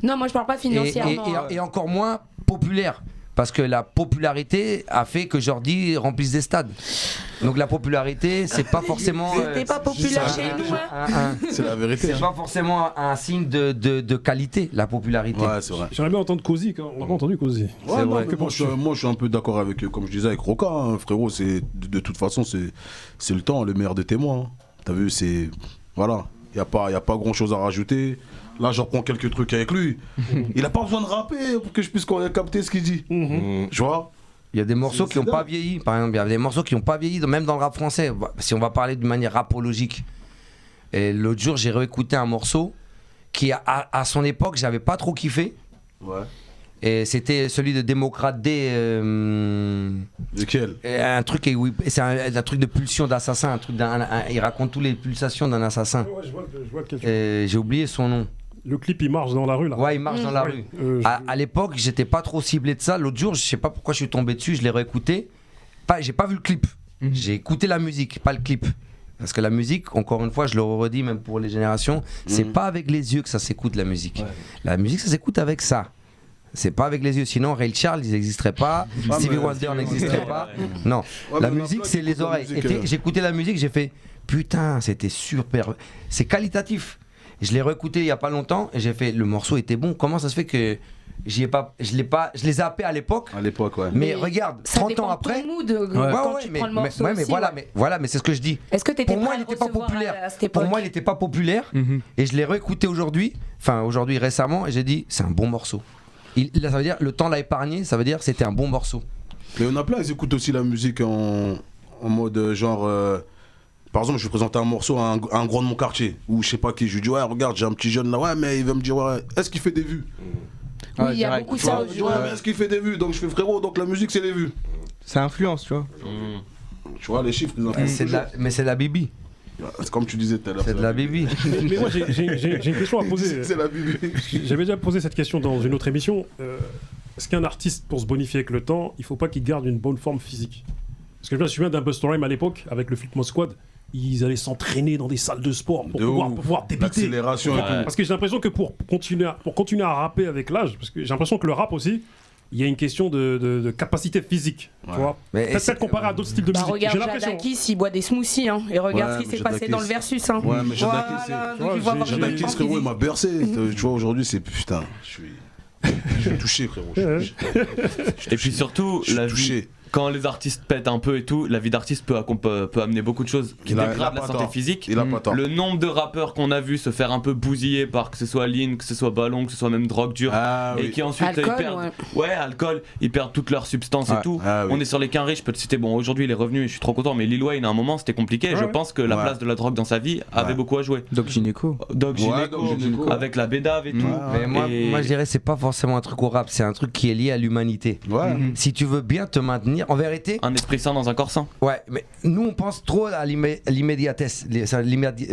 Non, moi je parle pas financièrement. Et encore moins populaire. Parce que la popularité a fait que Jordi remplisse des stades. Donc la popularité, c'est pas forcément. C'était pas populaire chez nous, hein. C'est la vérité. C'est pas forcément un signe de qualité, la popularité. Ouais, c'est vrai. J'aimerais bien entendre Cozy, on n'a pas entendu Cozy. Ouais, non, mais moi je suis un peu d'accord avec, comme je disais, avec Roca, hein, frérot. De toute façon, c'est le temps, le meilleur des témoins. Hein. T'as vu, c'est. Voilà. Il n'y a pas grand chose à rajouter. Là, j'en prends quelques trucs avec lui. Il n'a pas besoin de rapper pour que je puisse capter ce qu'il dit. Tu vois ? Il y a des morceaux qui n'ont pas vieilli. Par exemple, il y a des morceaux qui n'ont pas vieilli, même dans le rap français. Si on va parler d'une manière rapologique. Et l'autre jour, j'ai réécouté un morceau qui, à son époque, j'avais pas trop kiffé. Ouais. Et c'était celui de Démocrate D. Lequel ? Un truc, c'est un truc de pulsion d'assassin. Il raconte toutes les pulsations d'un assassin. Ouais, je vois lequel. J'ai oublié son nom. Le clip, il marche dans la rue, là. Ouais, il marche dans la rue. À l'époque, j'étais pas trop ciblé de ça. L'autre jour, je sais pas pourquoi je suis tombé dessus, je l'ai réécouté. J'ai pas vu le clip. J'ai écouté la musique, pas le clip. Parce que la musique, encore une fois, je le redis même pour les générations, c'est pas avec les yeux que ça s'écoute la musique. Ouais. La musique, ça s'écoute avec ça. C'est pas avec les yeux, sinon Ray Charles, ils n'existeraient pas, Stevie Wonder n'existerait pas. Non, la musique, c'est les oreilles. J'écoutais la musique, j'ai fait putain, c'était super. C'est qualitatif. Je l'ai réécouté il y a pas longtemps et j'ai fait le morceau était bon. Comment ça se fait que je les ai zappés à l'époque. À l'époque, ouais. Mais regarde, 30 ans après. Mais c'est ce que je dis. Est-ce que pour moi, il n'était pas populaire. Pour moi, il n'était pas populaire. Et je l'ai réécouté aujourd'hui, récemment, et j'ai dit c'est un bon morceau. Là, ça veut dire le temps l'a épargné, ça veut dire c'était un bon morceau. Mais on a plein, ils écoutent aussi la musique en mode genre. Par exemple, je vais présenter un morceau à un grand de mon quartier, ou je sais pas qui, je lui dis ouais, regarde, j'ai un petit jeune là, ouais, mais il va me dire ouais, est-ce qu'il fait des vues ? Oui, il y a beaucoup de ça. Ouais, mais est-ce qu'il fait des vues ? Donc je fais frérot, donc la musique c'est les vues. Ça influence, tu vois. Tu vois, les chiffres, ils influencent. Mais c'est de la bibi. C'est comme tu disais tout à l'heure. C'est de la bibi. Mais moi, j'ai une question à poser. C'est la bibi. J'avais déjà posé cette question dans une autre émission. Est-ce qu'un artiste, pour se bonifier avec le temps, il faut pas qu'il garde une bonne forme physique ? Parce que je me souviens d'un Busta Rhymes à l'époque, avec le Flipmode Squad. Ils allaient s'entraîner dans des salles de sport pour pouvoir débiter. L'accélération et tout. Parce que j'ai l'impression que pour continuer à rapper avec l'âge, parce que j'ai l'impression que le rap aussi, il y a une question de capacité physique. Ouais. Tu vois, peut-être comparé à d'autres styles de musique. Regarde Jadakis, il boit des smoothies, hein, et regarde ce qui s'est passé dans le Versus. Hein. Ouais, mais Jadakis, frérot, il m'a bercé. Tu vois, aujourd'hui, c'est putain, je suis touché, frérot. Et puis surtout, quand les artistes pètent un peu et tout, la vie d'artiste peut amener beaucoup de choses qui dégradent la santé physique. Le nombre de rappeurs qu'on a vu se faire un peu bousiller par que ce soit lean, que ce soit ballon, que ce soit même drogue dure, et qui ensuite alcool, ils perdent, alcool, ils perdent toutes leurs substances et tout. On est sur les quinries, je peux te citer, bon aujourd'hui il est revenu et je suis trop content, mais Lil Wayne à un moment c'était compliqué. Je pense que la place de la drogue dans sa vie avait beaucoup à jouer. Doc Gynéco, avec la bédave et tout. Mais moi je dirais c'est pas forcément un truc au rap, c'est un truc qui est lié à l'humanité. Si tu veux bien te maintenir, en vérité. Un esprit sain dans un corps sain. Ouais, mais nous on pense trop à l'immédiatesse.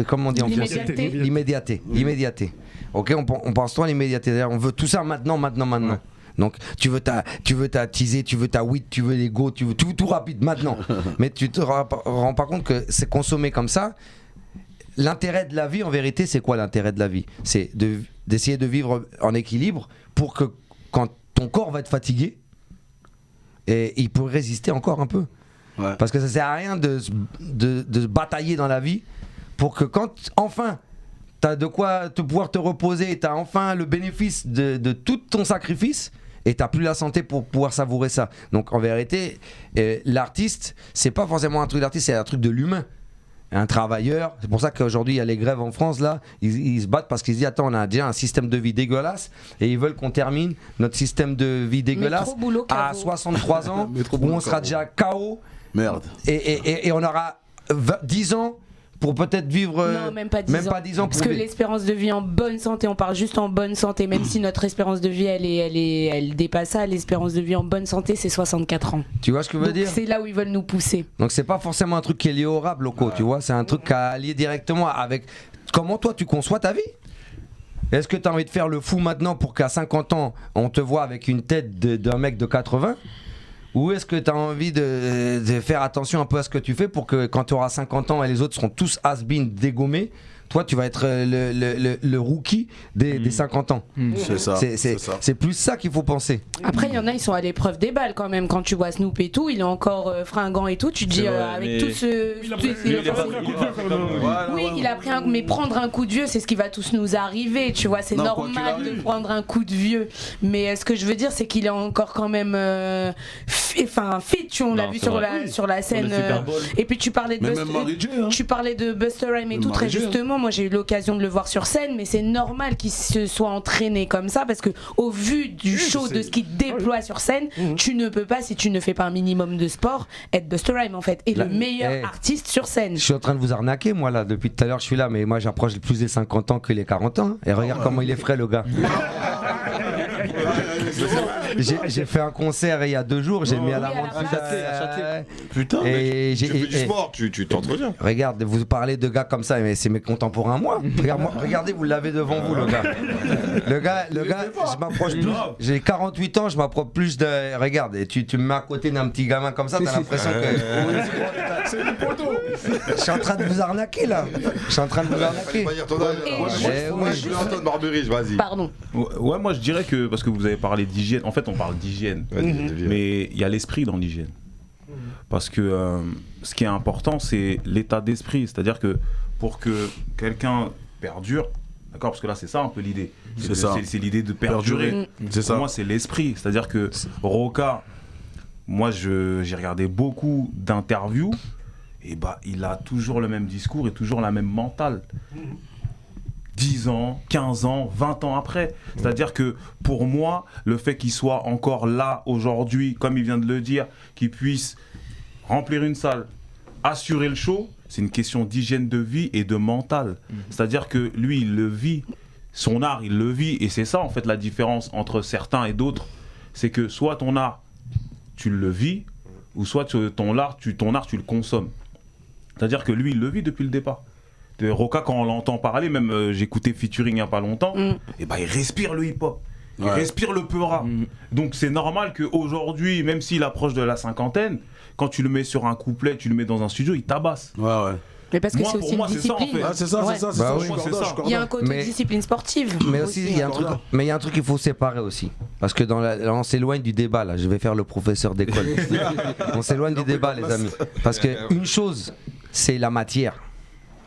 Comment on dit en français ? L'immédiateté. Ok, on pense trop à l'immédiateté. On veut tout ça maintenant. Ouais. Donc tu veux ta teaser, tu veux ta weed, tu veux les go, tu veux tout rapide maintenant. Mais tu te rends pas compte que c'est consommé comme ça. L'intérêt de la vie, en vérité, c'est quoi l'intérêt de la vie ? C'est d'essayer de vivre en équilibre pour que quand ton corps va être fatigué, et il peut résister encore un peu. Ouais. Parce que ça sert à rien de batailler dans la vie pour que quand enfin t'as de quoi pouvoir te reposer, t'as enfin le bénéfice de tout ton sacrifice et t'as plus la santé pour pouvoir savourer ça. Donc en vérité, l'artiste, c'est pas forcément un truc d'artiste, c'est un truc de l'humain. Un travailleur, c'est pour ça qu'aujourd'hui il y a les grèves en France là, ils se battent parce qu'ils se disent attends, on a déjà un système de vie dégueulasse et ils veulent qu'on termine notre système de vie dégueulasse à 63 ans où on sera déjà KO. Merde. Et on aura 10 ans pour peut-être vivre non, même pas 10 ans. Parce que l'espérance de vie en bonne santé, on parle juste en bonne santé, même si notre espérance de vie elle dépasse ça, l'espérance de vie en bonne santé c'est 64 ans. Tu vois ce que je veux dire? C'est là où ils veulent nous pousser. Donc c'est pas forcément un truc qui est lié au rap, Loco, tu vois, c'est un truc qui est lié directement avec comment toi tu conçois ta vie. Est-ce que tu as envie de faire le fou maintenant pour qu'à 50 ans on te voit avec une tête d'un mec de 80? Ou est-ce que tu as envie de faire attention un peu à ce que tu fais pour que quand tu auras 50 ans et les autres seront tous has-been dégommés, toi tu vas être le rookie des 50 ans. C'est ça. C'est plus ça qu'il faut penser. Après il y en a, ils sont à l'épreuve des balles quand même. Quand tu vois Snoop et tout, il est encore fringant et tout, tu te dis avec tout ce... Oui, il a pris un coup, mais prendre un coup de vieux, c'est ce qui va tous nous arriver, tu vois, c'est normal de prendre un coup de vieux. Mais ce que je veux dire, c'est qu'il est encore quand même fit, on l'a vu sur la scène. Et puis tu parlais de Busta Rhymes et tout, très justement. Moi j'ai eu l'occasion de le voir sur scène, mais c'est normal qu'il se soit entraîné comme ça parce que au vu du show, de ce qu'il déploie sur scène, tu ne peux pas, si tu ne fais pas un minimum de sport, être Busta Rhymes en fait, et le meilleur artiste sur scène. Je suis en train de vous arnaquer moi là, depuis tout à l'heure je suis là, mais moi j'approche plus des 50 ans que les 40 ans, et regarde comment il est frais le gars. J'ai fait un concert il y a 2 jours, j'ai mis à l'amende. Putain, et tu fais du sport, tu t'entretiens. Regarde, vous parlez de gars comme ça, mais c'est mes contemporains moi. Regardez, vous l'avez devant vous le gars. Le gars, je m'approche plus. J'ai 48 ans, je m'approche plus de. Regarde, et tu me mets à côté d'un petit gamin comme ça, t'as l'impression que. C'est le poteau. Je suis en train de vous arnaquer là. Je suis en train de vous arnaquer. Je veux entendre Barberis, vas-y. Pardon. Ouais, moi je dirais que, parce que vous avez parlé d'hygiène, en fait on parle d'hygiène, mais il y a l'esprit dans l'hygiène. Parce que ce qui est important, c'est l'état d'esprit. C'est-à-dire que pour que quelqu'un perdure, d'accord, parce que là c'est ça un peu l'idée. C'est l'idée de perdurer. Pour moi c'est l'esprit. C'est-à-dire que Roca, moi j'ai regardé beaucoup d'interviews, et bah il a toujours le même discours et toujours la même mentale. 10 ans, 15 ans, 20 ans après. C'est-à-dire que pour moi, le fait qu'il soit encore là aujourd'hui, comme il vient de le dire, qu'il puisse remplir une salle, assurer le show, c'est une question d'hygiène de vie et de mental. C'est-à-dire que lui, il le vit, son art, il le vit, et c'est ça en fait la différence entre certains et d'autres. C'est que soit ton art, tu le vis, ou soit ton art, tu le consommes. C'est-à-dire que lui, il le vit depuis le départ. De Roca, quand on l'entend parler, même j'ai écouté Featuring il n'y a pas longtemps, et bah, il respire le hip-hop, il respire le peura. Donc c'est normal qu'aujourd'hui, même s'il approche de la cinquantaine, quand tu le mets sur un couplet, tu le mets dans un studio, il tabasse. Mais parce que c'est aussi une discipline. C'est ça. Il y a un côté discipline sportive. Mais aussi, il y a un truc qu'il faut séparer aussi. Parce que là, on s'éloigne du débat, là. Je vais faire le professeur d'école. On s'éloigne du débat, les amis. Parce qu'une chose, c'est la matière.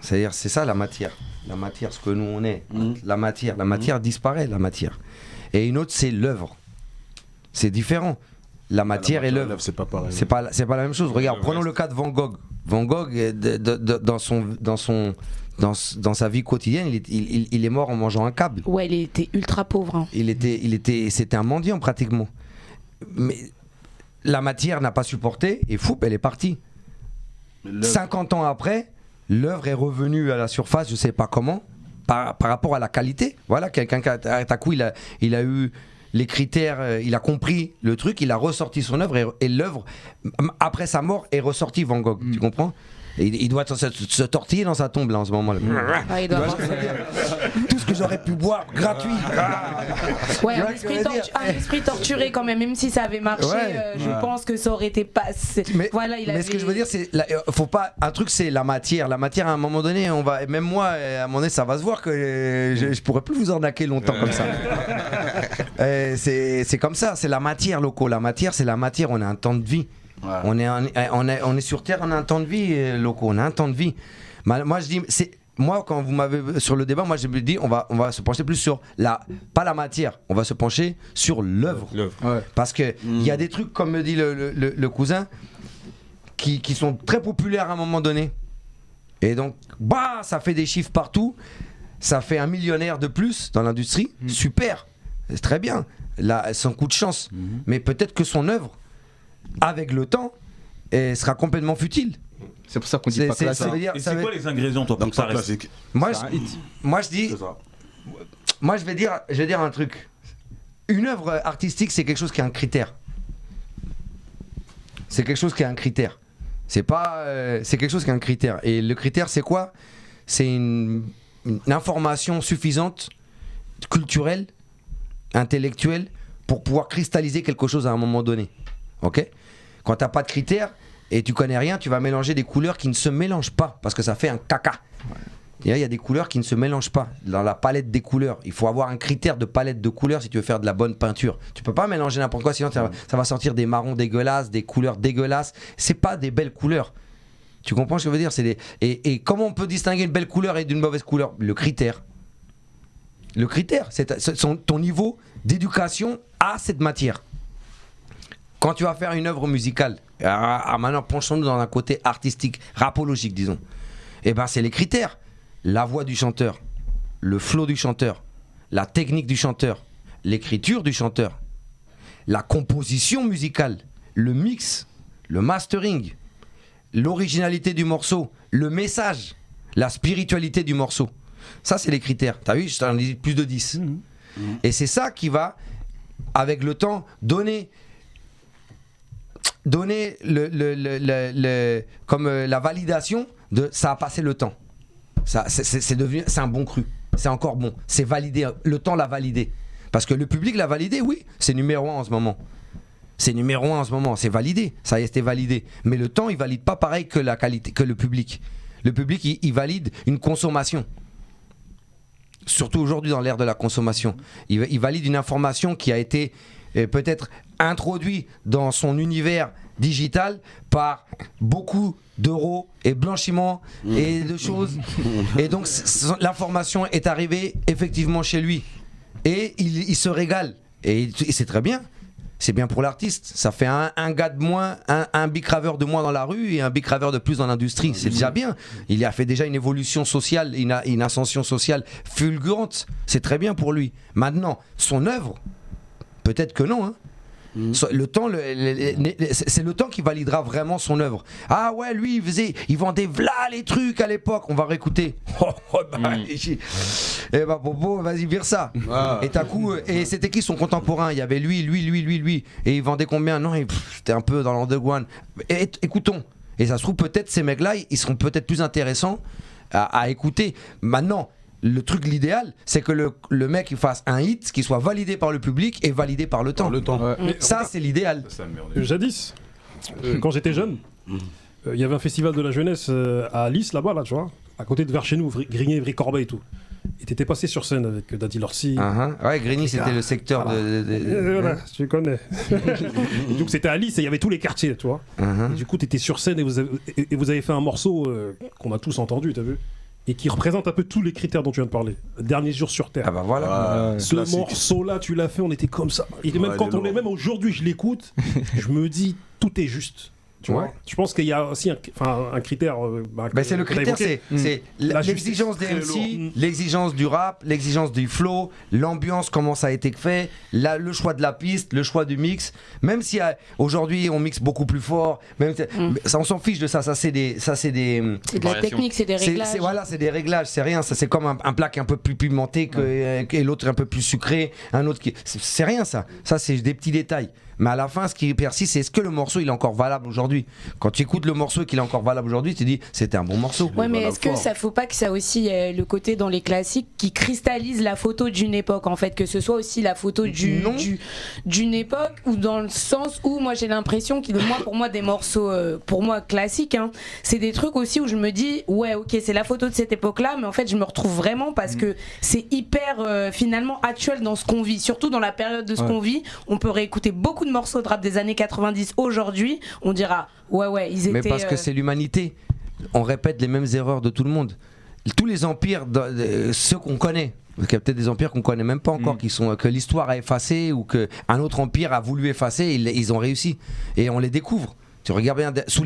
C'est-à-dire, c'est ça la matière. La matière, ce que nous on est. La matière disparaît, la matière. Et une autre, c'est l'œuvre. C'est différent. La matière et l'œuvre, c'est pas pareil. C'est pas la même chose. Regarde, prenons le cas de Van Gogh. Van Gogh, dans sa vie quotidienne, il est mort en mangeant un câble. Ouais, il était ultra pauvre. Hein. C'était un mendiant pratiquement. Mais la matière n'a pas supporté et elle est partie. 50 ans après, l'œuvre est revenue à la surface, je sais pas comment, par rapport à la qualité. Voilà, quelqu'un qui à coup il a eu les critères, il a compris le truc, il a ressorti son œuvre et l'œuvre après sa mort est ressortie Van Gogh. Tu comprends? Et il doit se tortiller dans sa tombe là en ce moment. Il doit tout ce que j'aurais pu boire gratuit. Ouais, un esprit torturé quand même si ça avait marché, je pense que ça aurait été pas. Mais ce que je veux dire, c'est faut pas. Un truc, c'est la matière. La matière, à un moment donné, même moi, à un moment donné, ça va se voir que je pourrais plus vous arnaquer longtemps comme ça. C'est comme ça. C'est la matière, Loco. La matière, c'est la matière. On a un temps de vie. On est sur Terre, on a un temps de vie, Loco, on a un temps de vie. Moi je dis, quand vous m'avez sur le débat, moi je me dis on va se pencher plus sur pas la matière, on va se pencher sur l'œuvre. Parce que il y a des trucs, comme me dit le cousin, qui sont très populaires à un moment donné. Et donc ça fait des chiffres partout, ça fait un millionnaire de plus dans l'industrie, super, c'est très bien. Là, c'est un coup de chance, mais peut-être que son œuvre, avec le temps, sera complètement futile. C'est pour ça qu'on dit pas classique. Et c'est quoi les ingrédients, toi, pour que ça reste classique? Moi, je dis. Moi, je vais dire un truc. Une œuvre artistique, c'est quelque chose qui a un critère. C'est quelque chose qui a un critère. C'est quelque chose qui a un critère. Et le critère, c'est quoi? C'est une information suffisante, culturelle, intellectuelle, pour pouvoir cristalliser quelque chose à un moment donné. Ok? Quand t'as pas de critères et tu connais rien, tu vas mélanger des couleurs qui ne se mélangent pas parce que ça fait un caca. Il y a des couleurs qui ne se mélangent pas dans la palette des couleurs. Il faut avoir un critère de palette de couleurs si tu veux faire de la bonne peinture. Tu peux pas mélanger n'importe quoi, sinon ça va sortir des marrons dégueulasses, des couleurs dégueulasses. C'est pas des belles couleurs. Tu comprends ce que je veux dire? Et comment on peut distinguer une belle couleur et d'une mauvaise couleur? Le critère. Le critère, c'est ton niveau d'éducation à cette matière. Quand tu vas faire une œuvre musicale, maintenant penchons-nous dans un côté artistique, rapologique disons, et ben c'est les critères. La voix du chanteur, le flow du chanteur, la technique du chanteur, l'écriture du chanteur, la composition musicale, le mix, le mastering, l'originalité du morceau, le message, la spiritualité du morceau. Ça, c'est les critères. T'as vu, je t'en ai dit plus de 10. Et c'est ça qui va, avec le temps, donner comme la validation de ça a passé le temps. C'est un bon cru. C'est encore bon. C'est validé. Le temps l'a validé. Parce que le public l'a validé, oui. C'est numéro 1 en ce moment. C'est numéro 1 en ce moment. C'est validé. Ça a été validé. Mais le temps, il valide pas pareil que la qualité, que le public. Le public, il valide une consommation. Surtout aujourd'hui dans l'ère de la consommation. Il valide une information qui a été peut-être introduite dans son univers digital par beaucoup d'euros et blanchiment et de choses. Et donc l'information est arrivée effectivement chez lui. Et il se régale. Et c'est très bien. C'est bien pour l'artiste. Ça fait un gars de moins, un bicraveur de moins dans la rue et un bicraveur de plus dans l'industrie. C'est déjà bien. Il a fait déjà une évolution sociale, une ascension sociale fulgurante. C'est très bien pour lui. Maintenant, son œuvre, peut-être que non. Hein. Le temps, c'est le temps qui validera vraiment son œuvre. Ah ouais, lui, il vendait v'là les trucs à l'époque. On va réécouter. Eh bah Bobo, vas-y, vire ça. Et t'as coup, et c'était qui son contemporain? Il y avait lui. Et il vendait combien? Non, c'était un peu dans l'underground. Écoutons. Et ça se trouve, peut-être ces mecs-là, ils seront peut-être plus intéressants à écouter. Maintenant, l'idéal, c'est que le mec il fasse un hit qui soit validé par le public et validé par le temps. Ça, c'est l'idéal. Jadis, quand j'étais jeune, il y avait un festival de la jeunesse à Alice, là-bas, là, tu vois, à côté de vers chez nous, Grigny, Évry-Corbeil et tout. Et t'étais passé sur scène avec Daddy Lorsi. Ouais, Grigny, c'était le secteur voilà, tu connais. Et donc c'était à Alice et il y avait tous les quartiers, tu vois. Et du coup, t'étais sur scène et vous avez fait un morceau qu'on a tous entendu, t'as vu? Et qui représente un peu tous les critères dont tu viens de parler. Dernier jour sur Terre. Ah bah voilà. Ce morceau-là, tu l'as fait, on était comme ça. Et même aujourd'hui, je l'écoute, je me dis, tout est juste. Tu vois, je pense qu'il y a aussi un critère. C'est le critère, c'est l'exigence des MC, l'exigence du rap, l'exigence du flow, l'ambiance, comment ça a été fait, le choix de la piste, le choix du mix. Même si aujourd'hui on mixe beaucoup plus fort, ça, on s'en fiche de ça. C'est de la technique, c'est des réglages. C'est des réglages, c'est rien. Ça, c'est comme un plat qui est un peu plus pimenté et l'autre un peu plus sucré, un autre qui. C'est rien ça. Ça, c'est des petits détails. Mais à la fin, ce qui persiste, c'est est-ce que le morceau il est encore valable aujourd'hui? Quand tu écoutes le morceau et qu'il est encore valable aujourd'hui, tu te dis c'était un bon morceau. Ouais, mais est-ce que ça faut pas que ça aussi le côté dans les classiques qui cristallise la photo d'une époque en fait, que ce soit aussi la photo d'une époque, ou dans le sens où moi j'ai l'impression pour moi des morceaux pour moi classiques, hein, c'est des trucs aussi où je me dis ouais ok c'est la photo de cette époque-là, mais en fait je me retrouve vraiment parce que c'est hyper finalement actuel dans ce qu'on vit, surtout dans la période de ce qu'on vit. On peut réécouter beaucoup de morceaux de rap des années 90 aujourd'hui, on dira ouais ils étaient. Mais parce que c'est l'humanité, on répète les mêmes erreurs de tout le monde. Tous les empires, ceux qu'on connaît, parce qu'il y a peut-être des empires qu'on connaît même pas encore, que l'histoire a effacé ou qu'un autre empire a voulu effacer, ils ont réussi et on les découvre. Tu regardes bien sous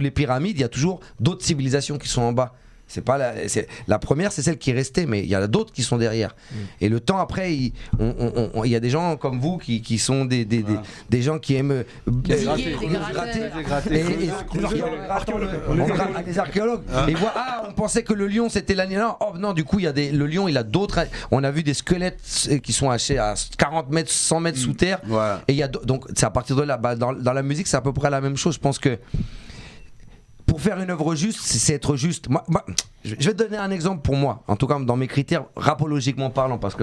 les pyramides, il y a toujours d'autres civilisations qui sont en bas. La première, c'est celle qui est restée, mais il y en a d'autres qui sont derrière. Et le temps après, il y a des gens comme vous qui sont des gens qui aiment gratter. Les archéologues. Et ils voient, on pensait que le lion c'était l'animal. Oh non, du coup, le lion, il a d'autres. On a vu des squelettes qui sont hachés à 40 mètres, 100 mètres sous terre. Ouais. Et donc, c'est à partir de là. Dans la musique, c'est à peu près la même chose. Je pense que pour faire une œuvre juste, c'est être juste. Moi, je vais te donner un exemple pour moi, en tout cas dans mes critères rapologiquement parlant, parce que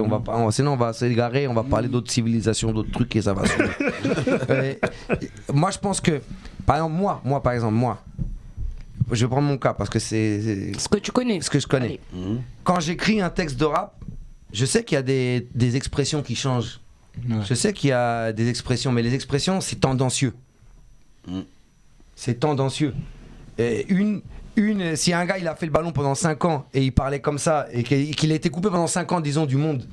sinon on va s'égarer, on va parler d'autres civilisations, d'autres trucs et ça va sonner. Moi, je pense que, par exemple, moi, je vais prendre mon cas parce que c'est ce que tu connais. Ce que je connais. Quand j'écris un texte de rap, je sais qu'il y a des expressions qui changent. Ouais. Je sais qu'il y a des expressions, mais les expressions, c'est tendancieux. C'est tendancieux. Et si un gars il a fait le ballon pendant 5 ans et il parlait comme ça et qu'il a été coupé pendant 5 ans disons du monde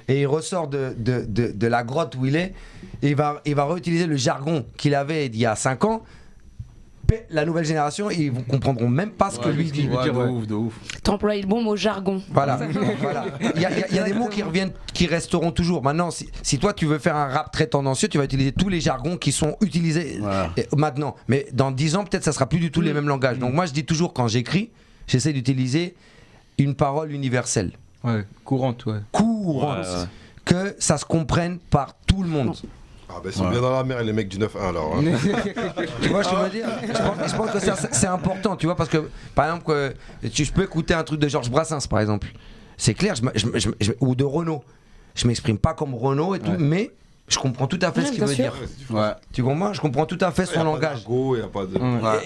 et il ressort de la grotte où il est et il va réutiliser le jargon qu'il avait il y a 5 ans, la nouvelle génération ils ne comprendront même pas ce que lui dit. De ouf. T'emploies le bon mot jargon. Voilà. Il y a des mots qui reviennent, qui resteront toujours. Maintenant, si toi tu veux faire un rap très tendancieux, tu vas utiliser tous les jargons qui sont utilisés maintenant. Mais dans 10 ans, peut-être ça sera plus du tout les mêmes langages. Donc moi je dis toujours quand j'écris, j'essaie d'utiliser une parole universelle. Ouais, courante. Que ça se comprenne par tout le monde. Ah ben ils sont bien dans la mer les mecs du 9-1 alors. Tu vois, je veux dire, je pense que c'est important, tu vois, parce que par exemple, je peux écouter un truc de Georges Brassens par exemple. C'est clair, ou de Renaud. Je m'exprime pas comme Renaud et tout, mais je comprends tout à fait ce qu'il veut dire. Tu comprends ? Je comprends tout à fait son langage.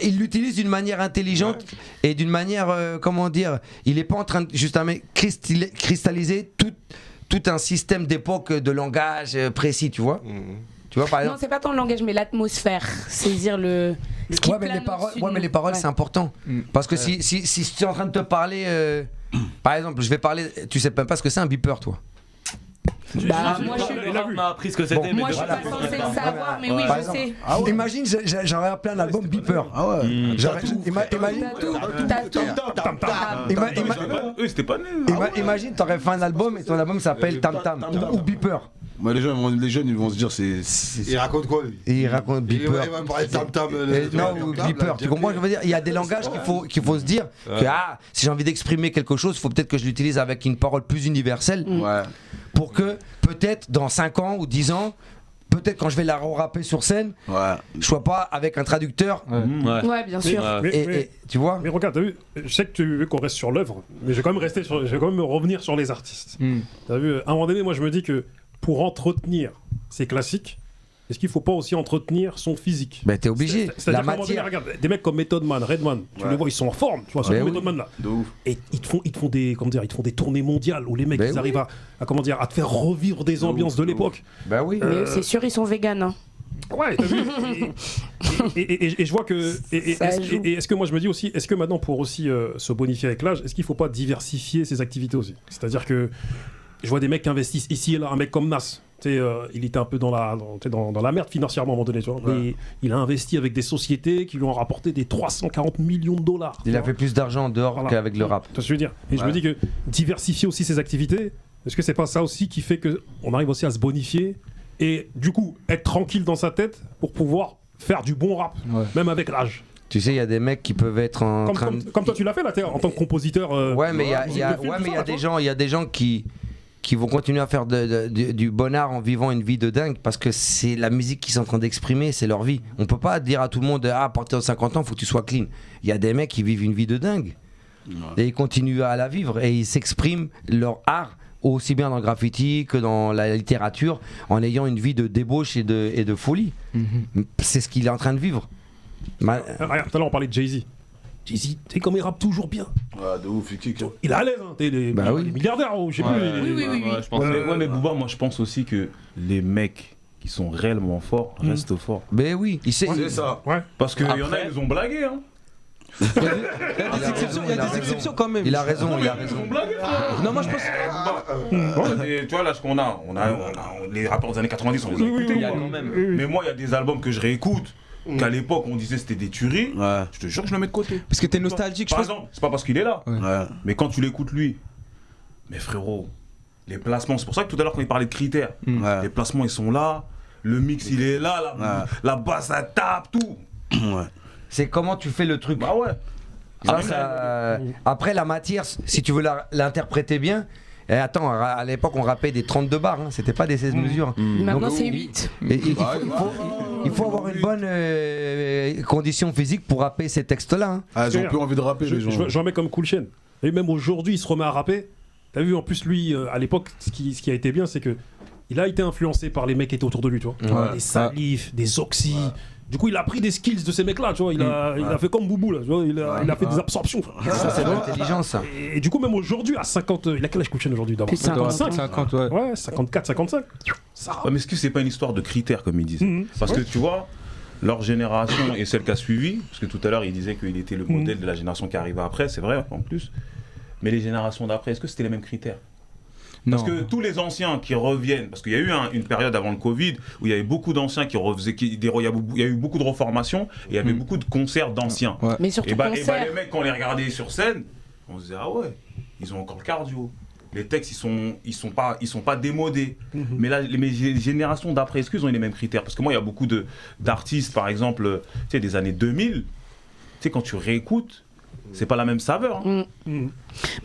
Il l'utilise d'une manière intelligente et d'une manière, comment dire, il n'est pas en train de justement cristalliser tout un système d'époque de langage précis, tu vois. Tu vois, par exemple. Non, c'est pas tant le langage, mais l'atmosphère. Saisir le. Mais les paroles, c'est important. Parce que si je suis en train de te parler, par exemple, je vais parler. Tu sais même pas ce que c'est un beeper, toi. Moi, je m'a appris ce que c'était. Moi, je suis pas censé le savoir, mais oui, je sais. Imagine, j'aurais appelé un album beeper. Imagine, t'aurais fait un album et ton album s'appelle Tam Tam ou Beeper. Bah les jeunes ils vont se dire c'est. Il raconte quoi lui? Il raconte Beeper. Il va me parler de Tam Tam. Non, ou Beeper. Tu comprends ce que je veux dire? Il y a des langages qu'il faut se dire que si j'ai envie d'exprimer quelque chose, il faut peut-être que je l'utilise avec une parole plus universelle. Pour que peut-être dans 5 ans ou 10 ans, peut-être quand je vais la rapper sur scène, je sois pas avec un traducteur. Ouais, bien sûr. Et tu vois. Mais regarde, t'as vu, je sais que tu veux qu'on reste sur l'œuvre, mais je vais quand même revenir sur les artistes. T'as vu, à un moment donné, moi je me dis que pour entretenir ces classiques, est-ce qu'il ne faut pas aussi entretenir son physique? Bah t'es obligé. C'est-à-dire qu'à un moment donné, regarde, des mecs comme Method Man, Redman, tu les vois, ils sont en forme, tu vois, ce Method Man là. Et ils te font des tournées mondiales où les mecs ils arrivent à te faire revivre des ambiances de l'époque. Bah oui. C'est sûr, ils sont véganes. Hein. Ouais, t'as vu. Et je vois que. Est-ce que moi je me dis aussi, est-ce que maintenant pour aussi se bonifier avec l'âge, est-ce qu'il ne faut pas diversifier ses activités aussi? C'est-à-dire que je vois des mecs qui investissent ici et là, un mec comme Nas. Il était un peu dans la merde financièrement à un moment donné, tu vois. Mais il a investi avec des sociétés qui lui ont rapporté des 340 millions de $. Il a fait plus d'argent en dehors qu'avec le rap. Tu vois ce que je veux dire. Et je me dis que diversifier aussi ses activités, est-ce que c'est pas ça aussi qui fait qu'on arrive aussi à se bonifier et du coup être tranquille dans sa tête pour pouvoir faire du bon rap, même avec l'âge? Tu sais, il y a des mecs qui peuvent être comme toi tu l'as fait là, en tant que compositeur. Mais il y a des gens qui vont continuer à faire du bon art en vivant une vie de dingue parce que c'est la musique qu'ils sont en train d'exprimer, c'est leur vie. On peut pas dire à tout le monde à partir de 50 ans, faut que tu sois clean. Il y a des mecs qui vivent une vie de dingue et ils continuent à la vivre et ils s'expriment leur art aussi bien dans le graffiti que dans la littérature en ayant une vie de débauche et de folie. C'est ce qu'il est en train de vivre. Regarde, tout à l'heure on parlait de Jay-Z. Jay-Z, tu sais comme il rappe toujours bien. De ouf, il est à l'aise, hein. T'es les milliardaires, je sais plus. Oui. Je pense mais Booba, moi je pense aussi que les mecs qui sont réellement forts restent forts. Mais oui, c'est ça. Parce qu'il y en a, ils ont blagué, hein. Il y a des exceptions quand même. Il a raison. Non, moi je pense. Tu vois, là, ce qu'on a les rappeurs des années 90, on les a écoutés. Mais moi, il y a des albums que je réécoute. qu'à l'époque on disait c'était des tueries, je te jure que je le mets de côté. Parce que t'es nostalgique, par exemple, c'est pas parce qu'il est là, mais quand tu l'écoutes lui, mais frérot, les placements, c'est pour ça que tout à l'heure quand il parlait de critères, les placements ils sont là, le mix il est là, la basse ça tape, tout. C'est comment tu fais le truc. Bah ouais. Après la matière, si tu veux l'interpréter bien. Et attends, à l'époque on rappait des 32 bars, hein, c'était pas des 16 mesures. Maintenant c'est 8. Il faut avoir une bonne condition physique pour rapper ces textes-là. Hein. Ils ont plus envie de rapper les gens. J'en mets comme Cool Chain. Et même aujourd'hui il se remet à rapper. T'as vu en plus lui, à l'époque, ce qui a été bien c'est que il a été influencé par les mecs qui étaient autour de lui, tu vois. Des Salif, des Oxy. Du coup, il a pris des skills de ces mecs-là, tu vois. Il a fait comme Boubou, là, tu vois. Il a fait des absorptions. Ça, c'est de l'intelligence, ça. Et du coup, même aujourd'hui, à 50... Il a quel âge Cool Chain aujourd'hui d'abord 50, ouais. Ouais, 54, 55. Ouais, mais est-ce que c'est pas une histoire de critères, comme ils disent Parce que tu vois, leur génération et celle qui a suivi, parce que tout à l'heure, il disait qu'il était le modèle de la génération qui arrivait après, c'est vrai, en plus. Mais les générations d'après, est-ce que c'était les mêmes critères ? Parce que tous les anciens qui reviennent, parce qu'il y a eu une période avant le Covid où il y avait beaucoup d'anciens qui refaisaient, il y a eu beaucoup de reformations et il y avait beaucoup de concerts d'anciens. Mais surtout et les mecs, quand on les regardait sur scène, on se disait ah ouais, ils ont encore le cardio. Les textes ils sont pas démodés. Mais là, les générations d'après, est-ce qu'ils ont les mêmes critères ? Parce que moi, il y a beaucoup d'artistes, par exemple, tu sais, des années 2000. Tu sais, quand tu réécoutes. C'est pas la même saveur. Hein.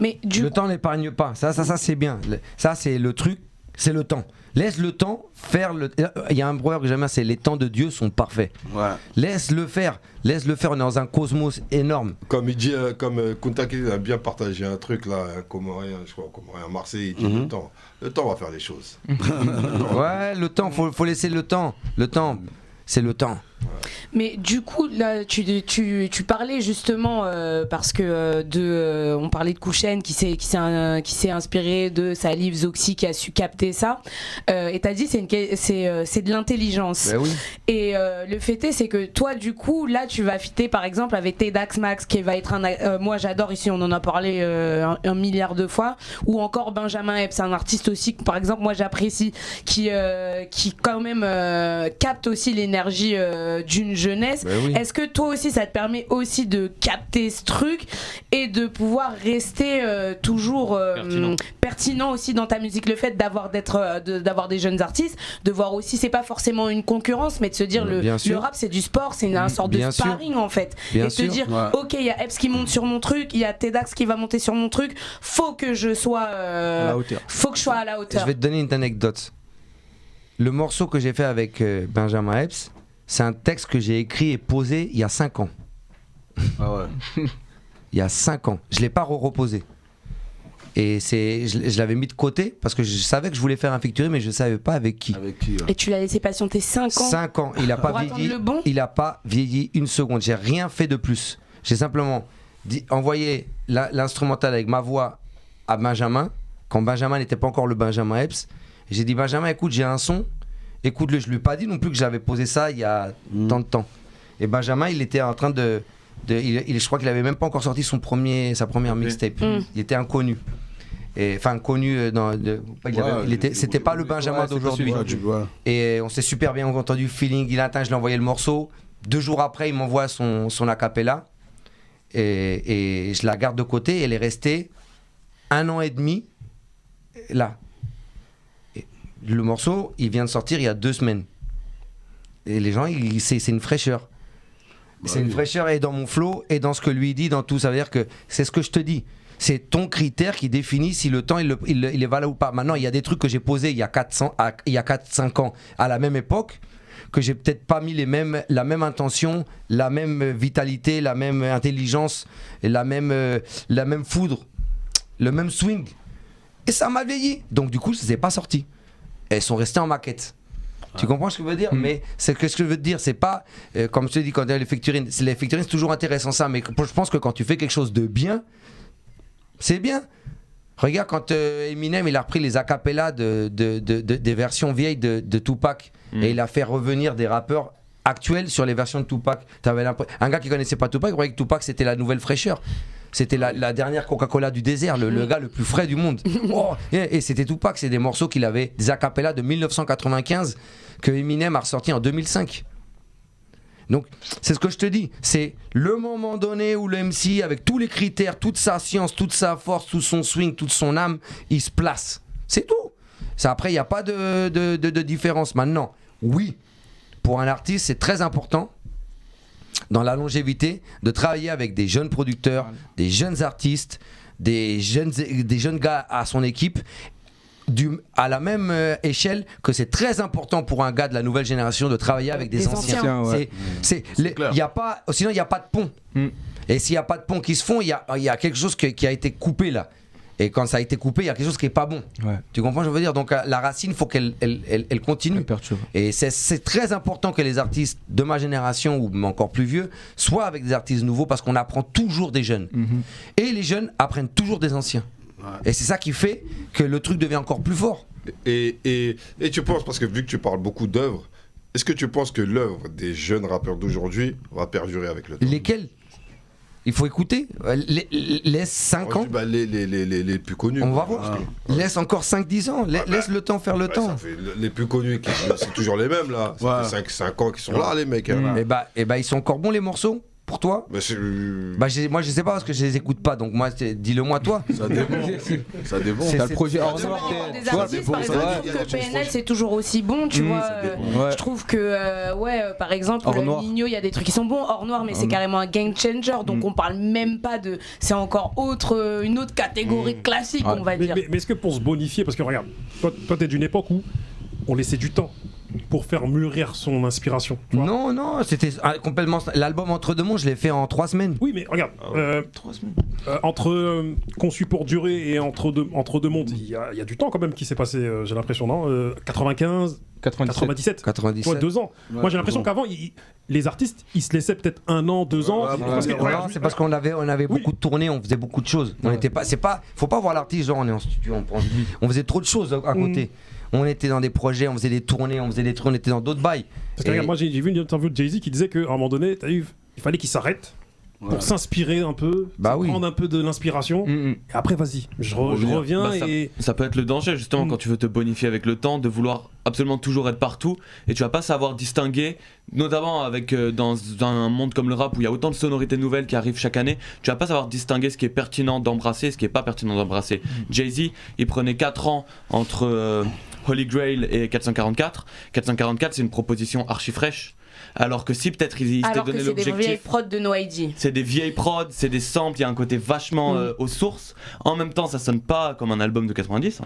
Mais le temps n'épargne pas. Ça c'est bien. Ça, c'est le truc, c'est le temps. Laisse le temps faire le. Il y a un proverbe que j'aime bien, c'est les temps de Dieu sont parfaits. Ouais. Laisse-le faire. Laisse-le faire dans un cosmos énorme. Comme il dit, comme Kunta Kinte a bien partagé un truc là, un Comorien, je crois, à Marseille, il dit le temps va faire les choses. Ouais, le temps, faut laisser le temps. Le temps, c'est le temps. Mais du coup, là, tu parlais justement parce que on parlait de Cool Chain qui s'est inspiré de Salif, Zoxy qui a su capter ça. Et t'as dit c'est de l'intelligence. Ben oui. Et le fait est c'est que toi du coup là tu vas fitter par exemple avec Tedax Max qui va être moi j'adore ici on en a parlé un milliard de fois, ou encore Benjamin Epps, un artiste aussi que par exemple moi j'apprécie qui quand même capte aussi l'énergie d'une jeunesse. Ben oui. Est-ce que toi aussi ça te permet aussi de capter ce truc et de pouvoir rester toujours pertinent aussi dans ta musique, le fait d'avoir des jeunes artistes, de voir aussi c'est pas forcément une concurrence mais de se dire le rap c'est du sport, c'est une sorte de sparring en fait, et te dire ok il y a Epps qui monte sur mon truc, il y a Tedax qui va monter sur mon truc, faut que je sois à la hauteur. Faut que je sois à la hauteur. Je vais te donner une anecdote. Le morceau que j'ai fait avec Benjamin Epps, c'est un texte que j'ai écrit et posé il y a 5 ans. Ah ouais. Il y a 5 ans. Je ne l'ai pas reposé. Et je l'avais mis de côté parce que je savais que je voulais faire un featuring, mais je ne savais pas avec qui. Et tu l'as laissé patienter 5 ans. 5 ans. Il n'a pas vieilli. Il n'a pas vieilli une seconde. J'ai rien fait de plus. J'ai simplement envoyé l'instrumental avec ma voix à Benjamin, quand Benjamin n'était pas encore le Benjamin Epps. J'ai dit Benjamin, écoute, j'ai un son. Écoute-le, je lui ai pas dit non plus que j'avais posé ça il y a tant de temps. Et Benjamin, il était en train je crois qu'il avait même pas encore sorti sa première mixtape. Il était inconnu. Enfin, connu c'était pas le Benjamin d'aujourd'hui. Et on s'est super bien entendu, feeling, il atteint, je lui ai envoyé le morceau. 2 jours après, il m'envoie son acapella. Et je la garde de côté. Elle est restée 1 an et demi là. Le morceau, il vient de sortir il y a 2 semaines. Et les gens, c'est une fraîcheur. C'est une fraîcheur et dans mon flow et dans ce que lui dit, dans tout. Ça veut dire que c'est ce que je te dis. C'est ton critère qui définit si le temps il est valable ou pas. Maintenant, il y a des trucs que j'ai posés il y a 4-5 ans à la même époque que j'ai peut-être pas mis la même intention, la même vitalité, la même intelligence, et la même foudre, le même swing. Et ça m'a vieilli. Donc du coup, ça s'est pas sorti. Elles sont restées en maquette. Tu comprends ce que je veux dire? Mais c'est que ce que je veux te dire, c'est pas comme je te dis quand il y a les featuring, c'est toujours intéressant ça, mais je pense que quand tu fais quelque chose de bien, c'est bien. Regarde quand Eminem il a repris les acapellas des versions vieilles de Tupac et il a fait revenir des rappeurs actuels sur les versions de Tupac. Un gars qui connaissait pas Tupac, il croyait que Tupac c'était la nouvelle fraîcheur. C'était la dernière Coca-Cola du désert, le gars le plus frais du monde. Et c'était Tupac, c'est des morceaux qu'il avait, des acapellas de 1995 que Eminem a ressorti en 2005. Donc, c'est ce que je te dis. C'est le moment donné où le MC, avec tous les critères, toute sa science, toute sa force, tout son swing, toute son âme, il se place. C'est tout. Ça, après, il n'y a pas de différence. Maintenant, oui, pour un artiste, c'est très important, dans la longévité, de travailler avec des jeunes producteurs, des jeunes artistes, des jeunes gars à son équipe, à la même échelle que c'est très important pour un gars de la nouvelle génération de travailler avec des anciens. Ouais. Sinon, il n'y a pas de pont. Et s'il n'y a pas de pont qui se font, il y a quelque chose qui a été coupé là. Et quand ça a été coupé, il y a quelque chose qui n'est pas bon. Ouais. Tu comprends ce que je veux dire? Donc la racine, il faut qu'elle continue. Et c'est très important que les artistes de ma génération ou encore plus vieux soient avec des artistes nouveaux parce qu'on apprend toujours des jeunes. Et les jeunes apprennent toujours des anciens. Et c'est ça qui fait que le truc devient encore plus fort. Et tu penses, parce que vu que tu parles beaucoup d'œuvres, est-ce que tu penses que l'œuvre des jeunes rappeurs d'aujourd'hui va perdurer avec le temps? Lesquels? Il faut écouter. Laisse 5 ans. Les plus connus. On va voir. Laisse encore 5-10 ans. Laisse le temps faire le temps. Les plus connus, c'est toujours les mêmes là. Ça fait 5 ans qu'ils sont là, les mecs. Et bah, ils sont encore bons les morceaux. Pour toi? Moi je sais pas parce que je les écoute pas, donc moi dis-le-moi toi. Ça dépend. Ça dépend. T'as le projet hors noir. Des artistes, par exemple, je trouve que PNL c'est toujours aussi bon, tu vois. Je trouve que par exemple Nino, il y a des trucs qui sont bons. Hors noir, mais c'est carrément un game changer, donc on parle même pas de. C'est encore une autre catégorie classique, on va dire. Mais est-ce que pour se bonifier, parce que regarde, toi t'es d'une époque où on laissait du temps pour faire mûrir son inspiration. Non, c'était complètement. L'album Entre deux mondes, je l'ai fait en 3 semaines. Oui, mais regarde, 3 semaines. Entre Conçu pour durer et Entre deux mondes, il y a du temps quand même qui s'est passé, j'ai l'impression, non 95, 97. Toi, 2 ans. Moi, j'ai l'impression qu'avant, les artistes, ils se laissaient peut-être 1 an, 2 ans. C'est parce qu'on avait beaucoup de tournées, on faisait beaucoup de choses. On était pas, faut pas voir l'artiste, genre on est en studio, on faisait trop de choses à côté. On était dans des projets, on faisait des tournées, on faisait des trucs, on était dans d'autres bails. Parce que regarde, moi j'ai vu une interview de Jay-Z qui disait qu'à un moment donné, il fallait qu'il s'arrête pour s'inspirer un peu, prendre un peu de l'inspiration. Et après, vas-y, je reviens. Ça peut être le danger, justement, quand tu veux te bonifier avec le temps, de vouloir absolument toujours être partout. Et tu vas pas savoir distinguer, notamment dans un monde comme le rap où il y a autant de sonorités nouvelles qui arrivent chaque année, tu vas pas savoir distinguer ce qui est pertinent d'embrasser et ce qui est pas pertinent d'embrasser. Jay-Z, il prenait 4 ans entre Holy Grail et 444. 444, c'est une proposition archi fraîche. Alors que si peut-être ils s'étaient donné l'objectif. C'est des vieilles prods de No ID. C'est des vieilles prods, c'est des samples, il y a un côté vachement aux sources. En même temps, ça sonne pas comme un album de 90.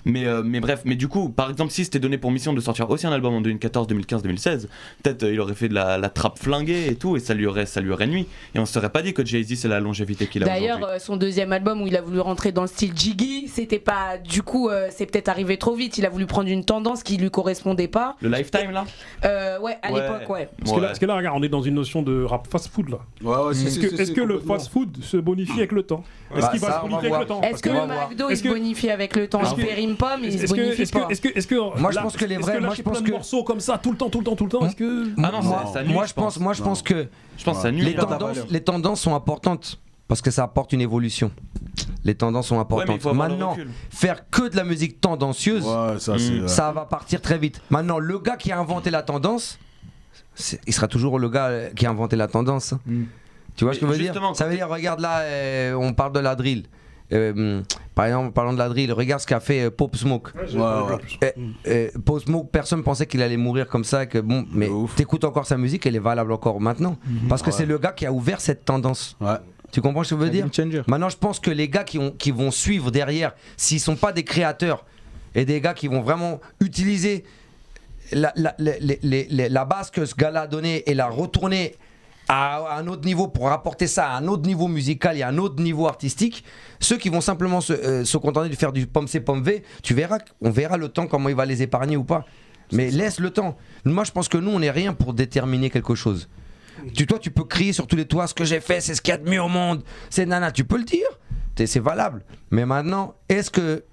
Mais bref, mais du coup, par exemple, si c'était donné pour mission de sortir aussi un album en 2014, 2015, 2016, peut-être il aurait fait de la trappe flinguée et tout, et ça lui aurait nuit. Et on se serait pas dit que Jay-Z c'est la longévité qu'il a aujourd'hui. D'ailleurs, son deuxième album où il a voulu rentrer dans le style Jiggy, c'était pas. Du coup, c'est peut-être arrivé trop vite. Il a voulu prendre une tendance qui lui correspondait pas. Le Lifetime là à l'époque, ouais. Parce que là, regarde, on est dans une notion de rap fast-food là. Est-ce que le fast-food se bonifie avec le temps? Est-ce qu'il va se bonifier avec le temps? Est-ce que le McDo il se bonifie avec le temps? Je périme pas, mais il se bonifie pas. Moi, je pense que les vrais. Moi, je pense que morceaux comme ça tout le temps. Est-ce que ça nuit? Moi, je pense que ça nuit. Les tendances sont importantes parce que ça apporte une évolution. Les tendances sont importantes. Maintenant, faire que de la musique tendancieuse, ça va partir très vite. Maintenant, le gars qui a inventé la tendance, il sera toujours le gars qui a inventé la tendance. Tu vois ce que je veux dire? Ça veut dire, regarde là, on parle de la drill. Par exemple, parlant de la drill, regarde ce qu'a fait Pop Smoke. Pop Smoke, personne pensait qu'il allait mourir comme ça. Mais t'écoutes encore sa musique, elle est valable encore maintenant. Parce que c'est le gars qui a ouvert cette tendance. Tu comprends ce que je veux dire? Maintenant, je pense que les gars qui vont suivre derrière, s'ils sont pas des créateurs et des gars qui vont vraiment utiliser la base que ce gars-là a donnée et la retourner à un autre niveau pour rapporter ça à un autre niveau musical et à un autre niveau artistique, ceux qui vont simplement se contenter de faire du pomme C, pomme V, on verra le temps comment il va les épargner ou pas. Mais laisse le temps. Moi, je pense que nous, on n'est rien pour déterminer quelque chose. Toi, tu peux crier sur tous les toits, ce que j'ai fait, c'est ce qu'il y a de mieux au monde. C'est nana, tu peux le dire. C'est valable. Mais maintenant, est-ce que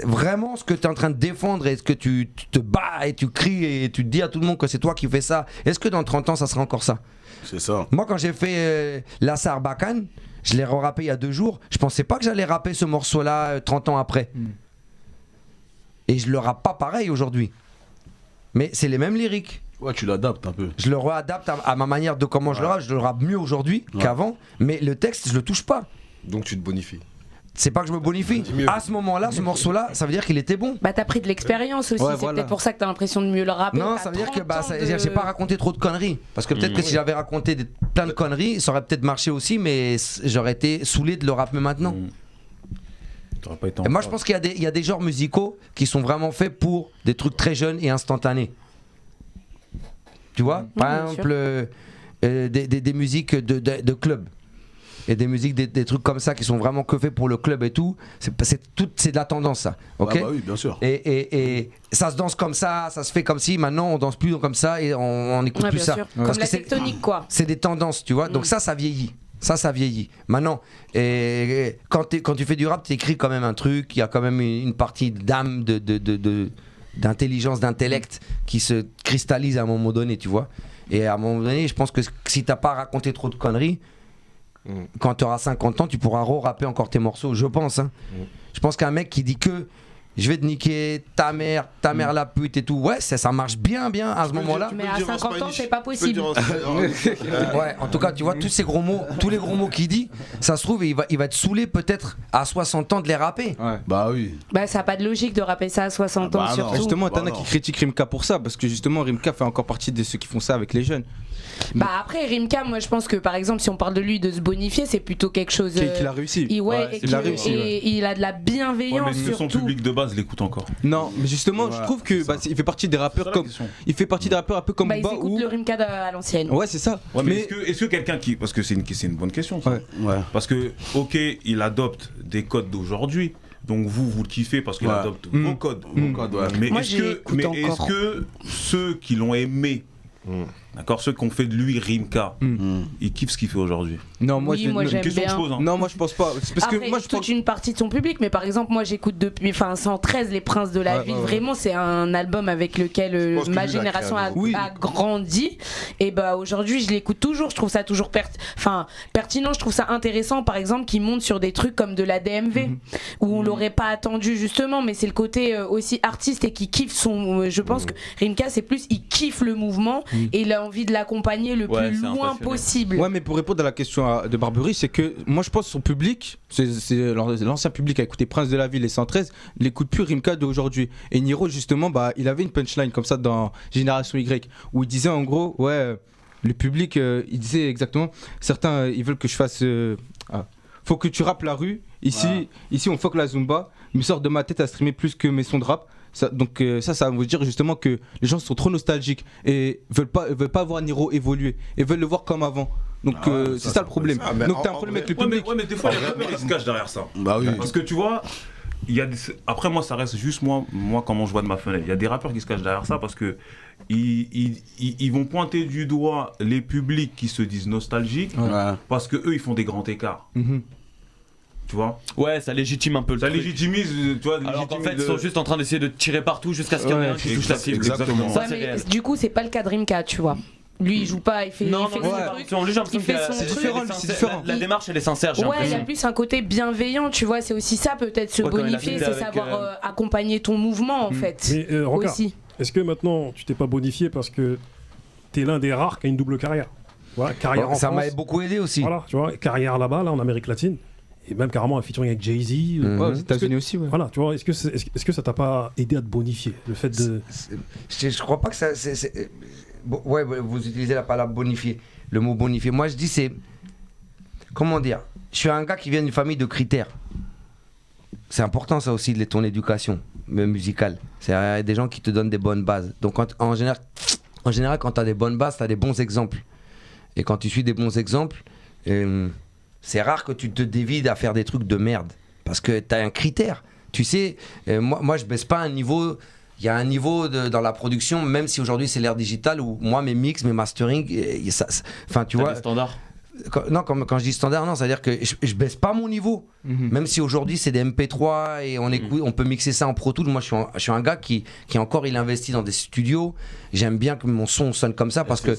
vraiment ce que tu es en train de défendre, est-ce que tu te bats et tu cries et tu te dis à tout le monde que c'est toi qui fais ça, est-ce que dans 30 ans, ça sera encore ça? C'est ça. Moi, quand j'ai fait La Sarbacane, je l'ai re-rappé il y a 2 jours, je pensais pas que j'allais rapper ce morceau-là 30 ans après. Et je le rappe pas pareil aujourd'hui. Mais c'est les mêmes lyriques. Ouais, tu l'adaptes un peu. Je le réadapte à ma manière de comment je le rappe. Je le rappe mieux aujourd'hui qu'avant, mais le texte, je le touche pas. Donc tu te bonifies. C'est pas que je me bonifie. À ce moment-là, ce morceau-là, ça veut dire qu'il était bon. Bah t'as pris de l'expérience aussi, c'est peut-être pour ça que t'as l'impression de mieux le rapper. Non, ça veut dire que j'ai pas raconté trop de conneries. Parce que peut-être que si j'avais raconté plein de conneries, ça aurait peut-être marché aussi, mais j'aurais été saoulé de le rapper maintenant. Et moi je pense qu'il y a des genres musicaux qui sont vraiment faits pour des trucs très jeunes et instantanés. Tu vois, par exemple des musiques de club. Et des musiques, des trucs comme ça qui sont vraiment que faits pour le club et tout, c'est de la tendance ça, ok? Bah oui, bien sûr. Et ça se danse comme ça se fait comme si, maintenant on danse plus comme ça et on écoute plus ça. Comme parce la que tectonique quoi. C'est des tendances, tu vois, donc ça vieillit. Ça vieillit. Maintenant, quand tu fais du rap, tu écris quand même un truc, il y a quand même une partie d'âme, d'intelligence, d'intellect qui se cristallise à un moment donné, tu vois. Et à un moment donné, je pense que si t'as pas raconté trop de conneries, quand tu auras 50 ans, tu pourras rapper encore tes morceaux, je pense. Hein. Je pense qu'un mec qui dit que je vais te niquer ta mère la pute et tout, ouais, ça marche bien à ce moment-là. Mais à 50 ans, c'est pas possible. Ouais, en tout cas, tu vois, tous les gros mots qu'il dit, ça se trouve, il va être saoulé peut-être à 60 ans de les rapper. Ouais. Bah oui. Bah ça a pas de logique de rapper ça à 60 ans surtout. Justement, t'en as qui critiquent Rimka pour ça, parce que justement, Rimka fait encore partie de ceux qui font ça avec les jeunes. Bah après Rimka, moi je pense que par exemple si on parle de lui de se bonifier, c'est plutôt quelque chose qu'il a réussi. Il a de la bienveillance mais surtout. son public de base l'écoute encore. Non, mais justement, je trouve que il fait partie des rappeurs comme un peu comme Booba ils écoutent le Rimka à l'ancienne. Ouais, c'est ça. Ouais, mais est-ce que quelqu'un qui, parce que c'est une bonne question ça. Ouais. Parce que OK, il adopte des codes d'aujourd'hui. Donc vous le kiffez parce qu'il adopte vos codes. Mais moi, est-ce que ceux qui l'ont aimé, d'accord, ceux qui ont fait de lui Rimka, ils kiffent ce qu'il fait aujourd'hui? Non, moi, moi j'aime question bien. que je pose, hein. Non, moi je pense pas. C'est parce après, que moi je toute une partie de son public, mais par exemple moi j'écoute depuis 113 Les Princes de la Ville. Vraiment c'est un album avec lequel ma génération a grandi. Et bah aujourd'hui je l'écoute toujours. Je trouve ça toujours pertinent. Je trouve ça intéressant par exemple qu'il monte sur des trucs comme de la DMV où on l'aurait pas attendu justement. Mais c'est le côté aussi artiste et qui kiffe son. Je pense que Rimka c'est plus il kiffe le mouvement et il a envie de l'accompagner le plus loin possible. Ouais, mais pour répondre à la question de Barbery, c'est que moi je pense que son public, c'est l'ancien public a écouté Prince de la Ville et 113, n'écoute plus Rimka d'aujourd'hui. Et Niro justement, il avait une punchline comme ça dans Génération Y où il disait en gros, le public, il disait exactement, certains ils veulent que je fasse, faut que tu rappes la rue. Ici on fuck la Zumba, me sort de ma tête à streamer plus que mes sons de rap. Ça veut dire justement que les gens sont trop nostalgiques et veulent pas voir Niro évoluer et veulent le voir comme avant. Donc c'est ça le problème. Donc t'as un problème avec le public. Ouais, mais des fois les rappeurs ils se cachent derrière ça. Bah oui. Parce que tu vois, après moi ça reste juste moi comment je vois de ma fenêtre. Il y a des rappeurs qui se cachent derrière ça parce que ils vont pointer du doigt les publics qui se disent nostalgiques parce que eux ils font des grands écarts. Tu vois? Ouais, ça légitime un peu le truc. Ça légitimise, tu vois. Alors qu'en fait, ils sont juste en train d'essayer de tirer partout jusqu'à ce qu'il y en ait un qui touche la cible. Exactement. Ça, mais du coup, c'est pas le cas de Rimka, tu vois. Lui, il joue pas, il fait son truc. C'est différent. La démarche, elle est sincère. Il y a plus un côté bienveillant, tu vois. C'est aussi ça, peut-être, se bonifier, c'est savoir accompagner ton mouvement, en fait. Mais Roca, est-ce que maintenant, tu t'es pas bonifié parce que t'es l'un des rares qui a une double carrière? Voilà, carrière en France. Ça m'a beaucoup aidé aussi. Voilà, tu vois, carrière là-bas, en Amérique latine. Et même carrément un featuring avec Jay-Z. Aux États-Unis aussi. Voilà, tu vois, est-ce que ça t'a pas aidé à te bonifier, le fait de. Je crois pas que ça. Ouais, vous utilisez la parole bonifier, le mot bonifier. Moi, je dis c'est. Comment dire? Je suis un gars qui vient d'une famille de critères. C'est important ça aussi, ton éducation musicale. C'est des gens qui te donnent des bonnes bases. Donc en général, quand tu as des bonnes bases, tu as des bons exemples. Et quand tu suis des bons exemples. C'est rare que tu te dévides à faire des trucs de merde. Parce que tu as un critère. Tu sais, moi je baisse pas un niveau. Il y a un niveau dans la production, même si aujourd'hui c'est l'ère digitale, où moi mes mix, mes mastering, enfin tu vois. Des standards. quand je dis standard, non, c'est-à-dire que je baisse pas mon niveau. Même si aujourd'hui c'est des MP3 et on peut mixer ça en Pro Tools. Moi, je suis un gars qui encore, il investit dans des studios. J'aime bien que mon son sonne comme ça parce que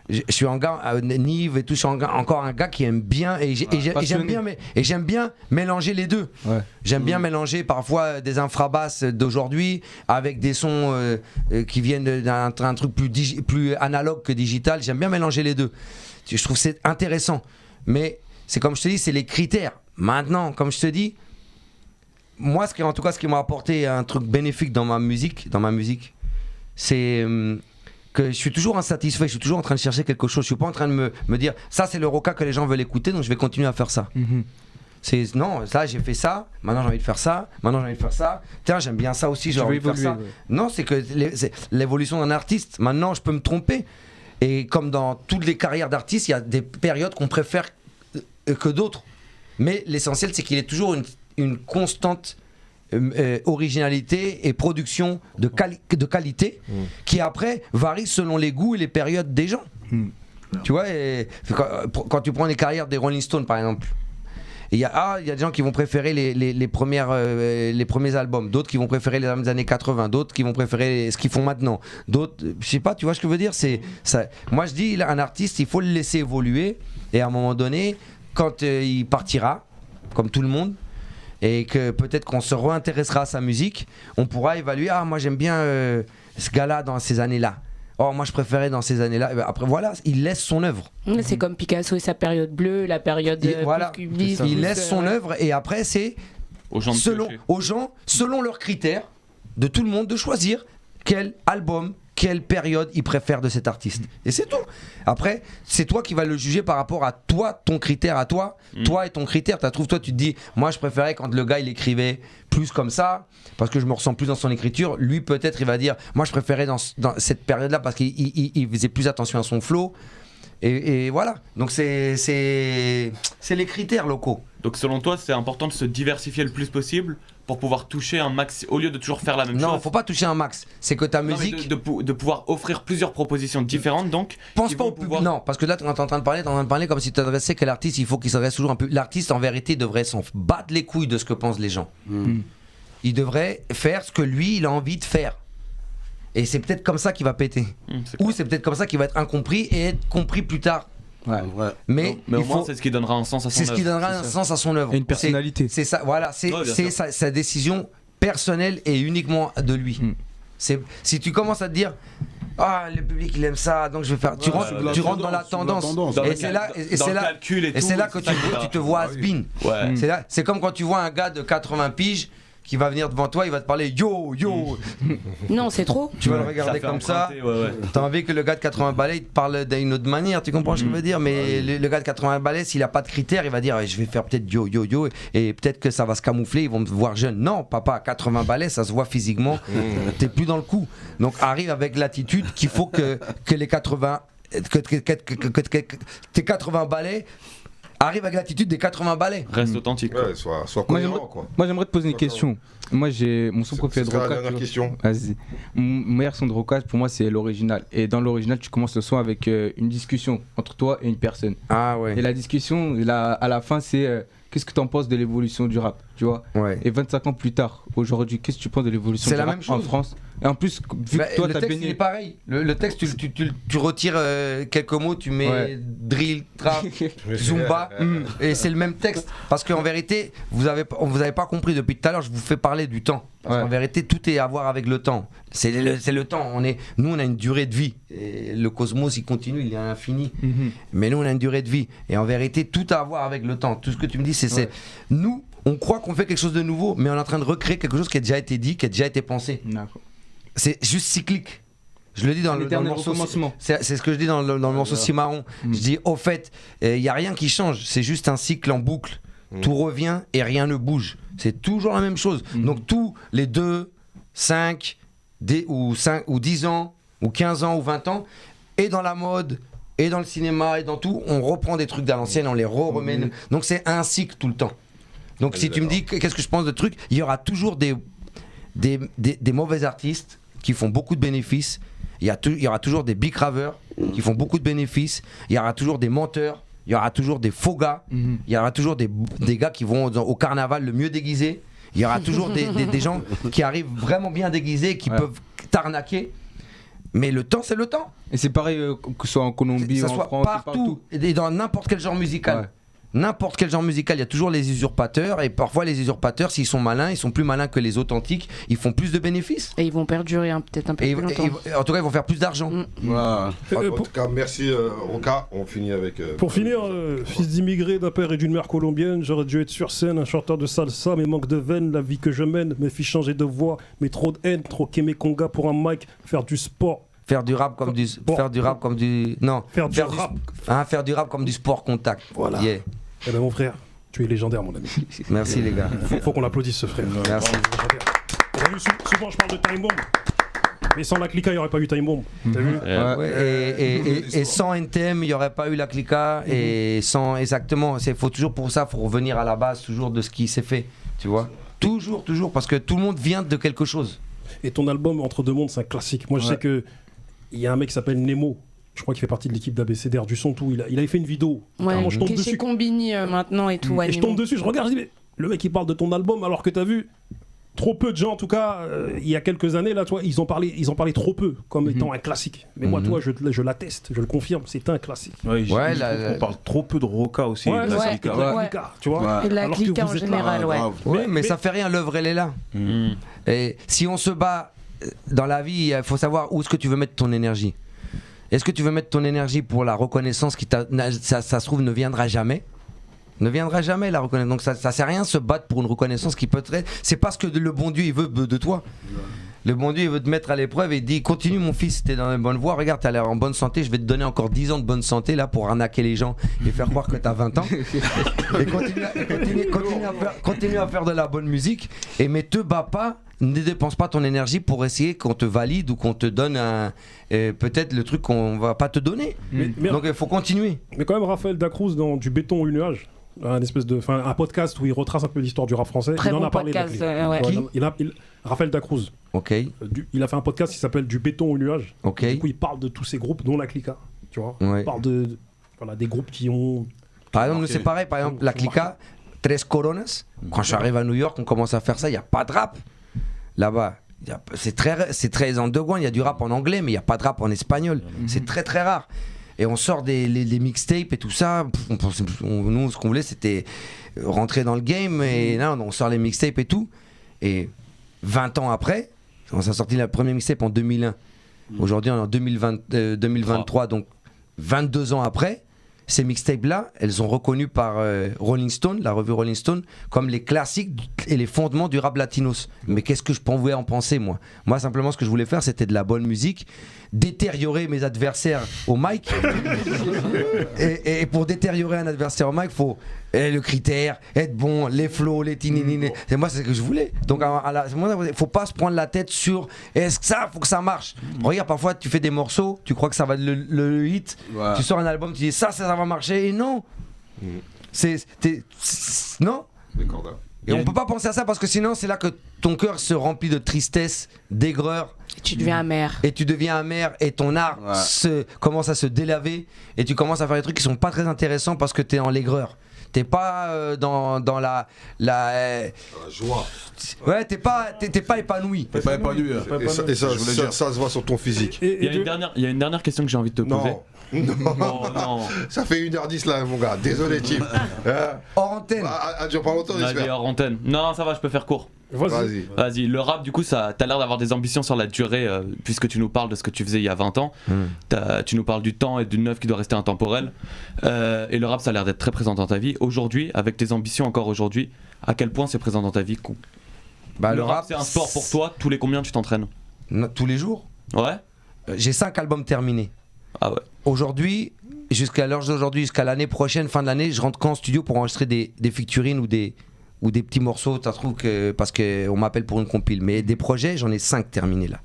je suis un gars, Nive et tout, je suis encore un gars qui aime bien et j'aime bien mélanger les deux. Ouais. J'aime bien mélanger parfois des infrabasses d'aujourd'hui avec des sons qui viennent d'un truc plus analogue que digital. J'aime bien mélanger les deux. Je trouve que c'est intéressant. Mais c'est comme je te dis, c'est les critères. Maintenant, comme je te dis, moi, ce qui m'a apporté un truc bénéfique dans ma musique, c'est que je suis toujours insatisfait, je suis toujours en train de chercher quelque chose. Je suis pas en train de me dire, ça c'est le Roca que les gens veulent écouter, donc je vais continuer à faire ça. Non, ça j'ai fait ça, maintenant j'ai envie de faire ça, tiens j'aime bien ça aussi, j'ai envie de faire ça. Ouais. Non, c'est que c'est l'évolution d'un artiste. Maintenant je peux me tromper. Et comme dans toutes les carrières d'artistes, il y a des périodes qu'on préfère que d'autres. Mais l'essentiel, c'est qu'il y ait toujours une constante originalité et production de qualité qui après varie selon les goûts et les périodes des gens. Tu vois, quand tu prends les carrières des Rolling Stones, par exemple, il y a des gens qui vont préférer les premiers albums, d'autres qui vont préférer les années 80, d'autres qui vont préférer ce qu'ils font maintenant, d'autres, je sais pas, tu vois ce que je veux dire, c'est ça. Moi je dis, un artiste, il faut le laisser évoluer et à un moment donné, quand il partira, comme tout le monde, et que peut-être qu'on se réintéressera à sa musique, on pourra évaluer, moi j'aime bien ce gars-là dans ces années-là. Oh, moi je préférais dans ces années-là. Après voilà, il laisse son œuvre. C'est comme Picasso et sa période bleue, la période cubiste. Il laisse son œuvre et après c'est aux gens, selon leurs critères de tout le monde, de choisir quel album, quelle période ils préfèrent de cet artiste. Et c'est tout. Après, c'est toi qui vas le juger par rapport à toi, ton critère à toi. Toi et ton critère. Toi, tu te dis, moi je préférais quand le gars il écrivait plus comme ça, parce que je me ressens plus dans son écriture. Lui, peut-être, il va dire, moi je préférais dans cette période-là parce qu'il faisait plus attention à son flow. Et voilà. Donc c'est les critères locaux. Donc selon toi, c'est important de se diversifier le plus possible pour pouvoir toucher un max, au lieu de toujours faire la même chose. Non, faut pas toucher un max. C'est que ta musique... De pouvoir offrir plusieurs propositions différentes, donc... Pense pas au public. Non, parce que là, tu es en train de parler comme si tu t'adressais qu'à l'artiste, il faut qu'il s'adresse toujours un peu... L'artiste, en vérité, devrait s'en battre les couilles de ce que pensent les gens. Il devrait faire ce que lui, il a envie de faire. Et c'est peut-être comme ça qu'il va péter. Ou c'est peut-être comme ça qu'il va être incompris et être compris plus tard. Ouais. Mais au moins c'est ce qui donnera un sens à son œuvre. C'est ce qui donnera un sens à son œuvre. Et une personnalité. C'est ça, voilà, c'est sa décision personnelle et uniquement de lui. Si tu commences à te dire le public il aime ça, donc je vais faire. Tu rentres dans la tendance. Et c'est là que tu te vois has-been. C'est comme quand tu vois un gars de 80 piges qui va venir devant toi, il va te parler yo. Non, c'est trop. Tu vas le regarder comme ça. T'as envie que le gars de 80 balais il te parle d'une autre manière, tu comprends ce que je veux dire? Mais le gars de 80 balais, s'il a pas de critères, il va dire je vais faire peut-être yo et peut-être que ça va se camoufler, ils vont me voir jeune. Non, papa, 80 balais, ça se voit physiquement. T'es plus dans le coup. Donc arrive avec l'attitude qu'il faut que les 80 tes 80 balais arrive avec l'attitude des 80 balais. Reste authentique. Ouais, soit cohérent, quoi. Moi, j'aimerais te poser une question. Moi, j'ai mon son préféré de Roca. La dernière question. Vas-y. Mon meilleur son de Roca, pour moi, c'est l'original. Et dans l'original, tu commences le son avec une discussion entre toi et une personne. Ah ouais. Et la discussion, à la fin, c'est qu'est-ce que tu en penses de l'évolution du rap, tu vois? Ouais. Et 25 ans plus tard, aujourd'hui, qu'est-ce que tu penses de l'évolution du rap en France? Et en plus, vu que toi, t'as baigné... Le texte, il est pareil. Le texte, tu retires quelques mots, tu mets drill, trap, zumba, et c'est le même texte. Parce qu'en vérité, vous avez pas compris depuis tout à l'heure, je vous fais parler du temps. Parce qu'en vérité, tout est à voir avec le temps. C'est le temps. Nous, on a une durée de vie. Et le cosmos, il continue, il est à l'infini. Mais nous, on a une durée de vie. Et en vérité, tout a à voir avec le temps. Tout ce que tu me dis, c'est nous, on croit qu'on fait quelque chose de nouveau, mais on est en train de recréer quelque chose qui a déjà été dit, qui a déjà été pensé. D'accord. C'est juste cyclique. Je le dis dans le morceau. C'est ce que je dis dans le morceau Cimarron. Je dis, au fait, il n'y a rien qui change. C'est juste un cycle en boucle. Tout revient et rien ne bouge. C'est toujours la même chose. Donc tous les 2, 5 ou 10 ans, ou 15 ans, ou 20 ans, et dans la mode, et dans le cinéma, et dans tout, on reprend des trucs d'à l'ancienne, on les remet. Donc c'est un cycle tout le temps. Donc si tu me dis qu'est-ce que je pense de trucs, il y aura toujours des mauvais artistes qui font beaucoup de bénéfices. Il y aura toujours des big raveurs qui font beaucoup de bénéfices. Il y aura toujours des menteurs il y aura toujours des faux gars, il y aura toujours des gars qui vont au carnaval le mieux déguisés, il y aura toujours des gens qui arrivent vraiment bien déguisés, qui peuvent t'arnaquer. Mais le temps, c'est le temps. Et c'est pareil que ce soit en Colombie, en France, partout. Et dans n'importe quel genre musical. Ouais. N'importe quel genre musical, il y a toujours les usurpateurs. Et parfois, les usurpateurs, s'ils sont malins, ils sont plus malins que les authentiques. Ils font plus de bénéfices. Et ils vont perdurer peut-être un peu plus longtemps. En tout cas, ils vont faire plus d'argent. En tout cas, merci Roca. On finit avec... pour finir, fils d'immigré, d'un père et d'une mère colombienne, j'aurais dû être sur scène, un chanteur de salsa, mais manque de veine, la vie que je mène, mes filles changer de voix, mais trop de haine, troquer mes congas pour un mic, faire du sport. Faire du rap comme du... Faire du rap comme du... Non. Faire du rap. Faire du rap comme du sport contact. Voilà. Yeah. Eh ben mon frère, tu es légendaire mon ami. Merci les gars. Faut qu'on applaudisse ce frère. Merci. Souvent je parle de Time Bomb. Mais sans la Clica, il n'y aurait pas eu Time Bomb. T'as vu et sans NTM, il n'y aurait pas eu la Clica. Et sans... Exactement. Faut toujours pour ça, il faut revenir à la base toujours de ce qui s'est fait. Tu vois. Toujours. Parce que tout le monde vient de quelque chose. Et ton album Entre deux mondes, c'est un classique. Moi je sais que il y a un mec qui s'appelle Nemo. Je crois qu'il fait partie de l'équipe d'ABCDR du son, tout. Il avait fait une vidéo. Ouais, je tombe dessus. Chez Combini maintenant et tout. Et je tombe dessus, je regarde, je dis, mais le mec il parle de ton album alors que t'as vu trop peu de gens, en tout cas, il y a quelques années, là, toi, ils en parlaient trop peu comme étant un classique. Mais moi, toi, je l'atteste, je le confirme, c'est un classique. Ouais, on parle trop peu de Roca aussi. Ouais, la Clica, tu vois. Et la Clica en général, mais ça fait rien, l'œuvre, elle est là. Et si on se bat dans la vie, il faut savoir où est-ce que tu veux mettre ton énergie. Est-ce que tu veux mettre ton énergie pour la reconnaissance qui, ça se trouve, ne viendra jamais? Ne viendra jamais la reconnaissance. Donc ça sert à rien de se battre pour une reconnaissance qui peut être... C'est parce que le bon Dieu il veut de toi. Le bon Dieu il veut te mettre à l'épreuve et il dit continue mon fils, t'es dans la bonne voie, regarde t'as l'air en bonne santé, je vais te donner encore 10 ans de bonne santé là pour arnaquer les gens et faire croire que t'as 20 ans. Et continue à faire de la bonne musique mais te bats pas. Ne dépense pas ton énergie pour essayer qu'on te valide ou qu'on te donne peut-être le truc qu'on va pas te donner. Donc il faut continuer. Mais quand même, Raphaël Dacruz dans Du béton au nuage, un podcast où il retrace un peu l'histoire du rap français. Très il en bon a parlé. Raphaël Dacruz. Ok. Il a fait un podcast qui s'appelle Du béton au nuage. Ok. Du coup, il parle de tous ces groupes, dont la Clica. Tu vois. Ouais. Il parle des groupes qui ont. Par exemple, nous c'est pareil. Par exemple, la Clica, Tres Coronas. Quand je suis arrivé à New York, on commence à faire ça. Il y a pas de rap. Là-bas, c'est très underground, il y a du rap en anglais, mais il n'y a pas de rap en espagnol. C'est très très rare. Et on sort les mixtapes et tout ça. Nous, ce qu'on voulait, c'était rentrer dans le game. Et là, on sort les mixtapes et tout. Et 20 ans après, on s'est sorti la première mixtape en 2001. Aujourd'hui, on est en 2023, donc 22 ans après. Ces mixtapes-là, elles sont reconnues par Rolling Stone, la revue Rolling Stone, comme les classiques et les fondements du rap latinos. Mais qu'est-ce que je pouvais en penser, moi ? Moi, simplement, ce que je voulais faire, c'était de la bonne musique, détériorer mes adversaires au mic. et pour détériorer un adversaire au mic, il faut le critère, être bon, les flows, les tininines. C'est moi, c'est ce que je voulais. Donc, il ne faut pas se prendre la tête sur est-ce que ça, faut que ça marche. Regarde, parfois, tu fais des morceaux, tu crois que ça va être le hit, tu sors un album, tu dis ça va marcher, et non. Non. Et on peut pas penser à ça parce que sinon, c'est là que ton cœur se remplit de tristesse, d'aigreur. Et tu deviens amer. Et ton art commence à se délaver et tu commences à faire des trucs qui sont pas très intéressants parce que t'es en l'aigreur. T'es pas dans la joie. Ouais, t'es pas épanoui. T'es pas épanoui. Et ça se voit sur ton physique. Il y a une dernière question que j'ai envie de te poser. Non. Ça fait 1h10 là, mon gars. Désolé, Tim. Hors antenne. Dure pas longtemps, j'espère. Hors antenne. Non, ça va, je peux faire court. Vas-y. Le rap, du coup, t'as l'air d'avoir des ambitions sur la durée, puisque tu nous parles de ce que tu faisais il y a 20 ans. Tu nous parles du temps et d'une œuvre qui doit rester intemporelle. Et le rap, ça a l'air d'être très présent dans ta vie. Aujourd'hui, avec tes ambitions encore aujourd'hui, à quel point c'est présent dans ta vie ? Le rap, c'est un sport pour toi. Tous les combien tu t'entraînes ? Tous les jours. Ouais. J'ai 5 albums terminés. Ah ouais. Aujourd'hui, jusqu'à l'heure d'aujourd'hui, jusqu'à l'année prochaine, fin de l'année, je rentre qu'en studio pour enregistrer des featurines ou des petits morceaux, ça trouve que parce qu'on m'appelle pour une compile. Mais des projets, j'en ai 5 terminés là.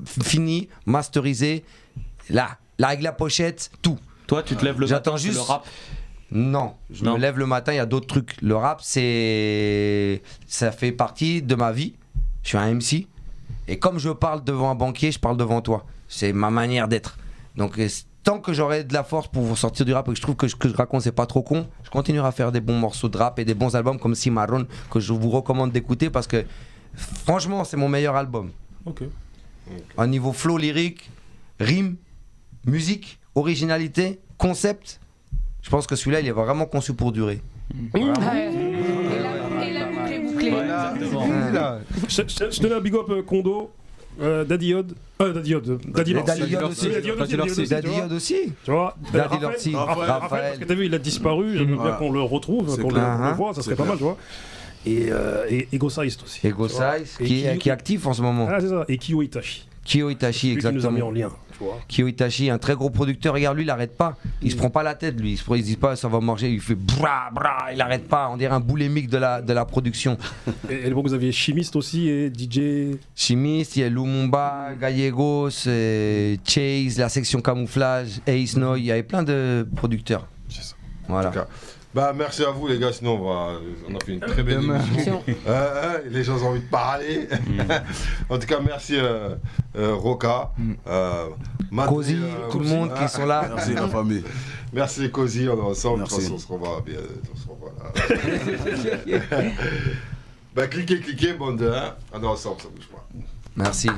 Fini, masterisé, là avec la pochette, tout. Toi, tu te lèves le matin, juste le rap ? Non, je me lève le matin, il y a d'autres trucs. Le rap, ça fait partie de ma vie. Je suis un MC. Et comme je parle devant un banquier, je parle devant toi. C'est ma manière d'être. Donc tant que j'aurai de la force pour vous sortir du rap et que je trouve que ce que je raconte c'est pas trop con, je continuerai à faire des bons morceaux de rap et des bons albums comme Cimarron que je vous recommande d'écouter parce que franchement c'est mon meilleur album. Ok. Au niveau flow lyrique, rime, musique, originalité, concept, je pense que celui-là il est vraiment conçu pour durer. Et la boucle est bouclée. Je te donne un big up Kondo. Daddy Yod. Daddy Yod aussi. Tu vois Raphaël, parce que t'as vu, il a disparu. J'aimerais bien qu'on le retrouve, qu'on le voit, ça serait pas mal, tu vois. Et Ego Size aussi. Ego Size, qui est actif en ce moment. Ah, c'est ça. Et Kyo Itachi. Kyo Itachi, exactement. Qui nous a mis en lien. Kyo Itachi, un très gros producteur. Regarde, lui, il arrête pas. Il se prend pas la tête, lui. Il se dit pas, ça va manger. Il fait bra, bra. Il arrête pas. On dirait un boulémique de la production. Et bon, vous aviez Chimiste aussi et DJ. Chimiste, il y a Lumumba, Gallegos, Chase, la section camouflage, Ace Noy. Il y avait plein de producteurs. C'est ça. Voilà. En tout cas, bah, merci à vous les gars, sinon on a fait une très belle émission. Les gens ont envie de parler. En tout cas, merci Roca, Cozy, tout le monde qui sont là. Merci la famille. Merci Cozy, on est ensemble. Merci. On se revoit bien. Bah, cliquez, bande. On est ensemble, ça bouge pas. Merci.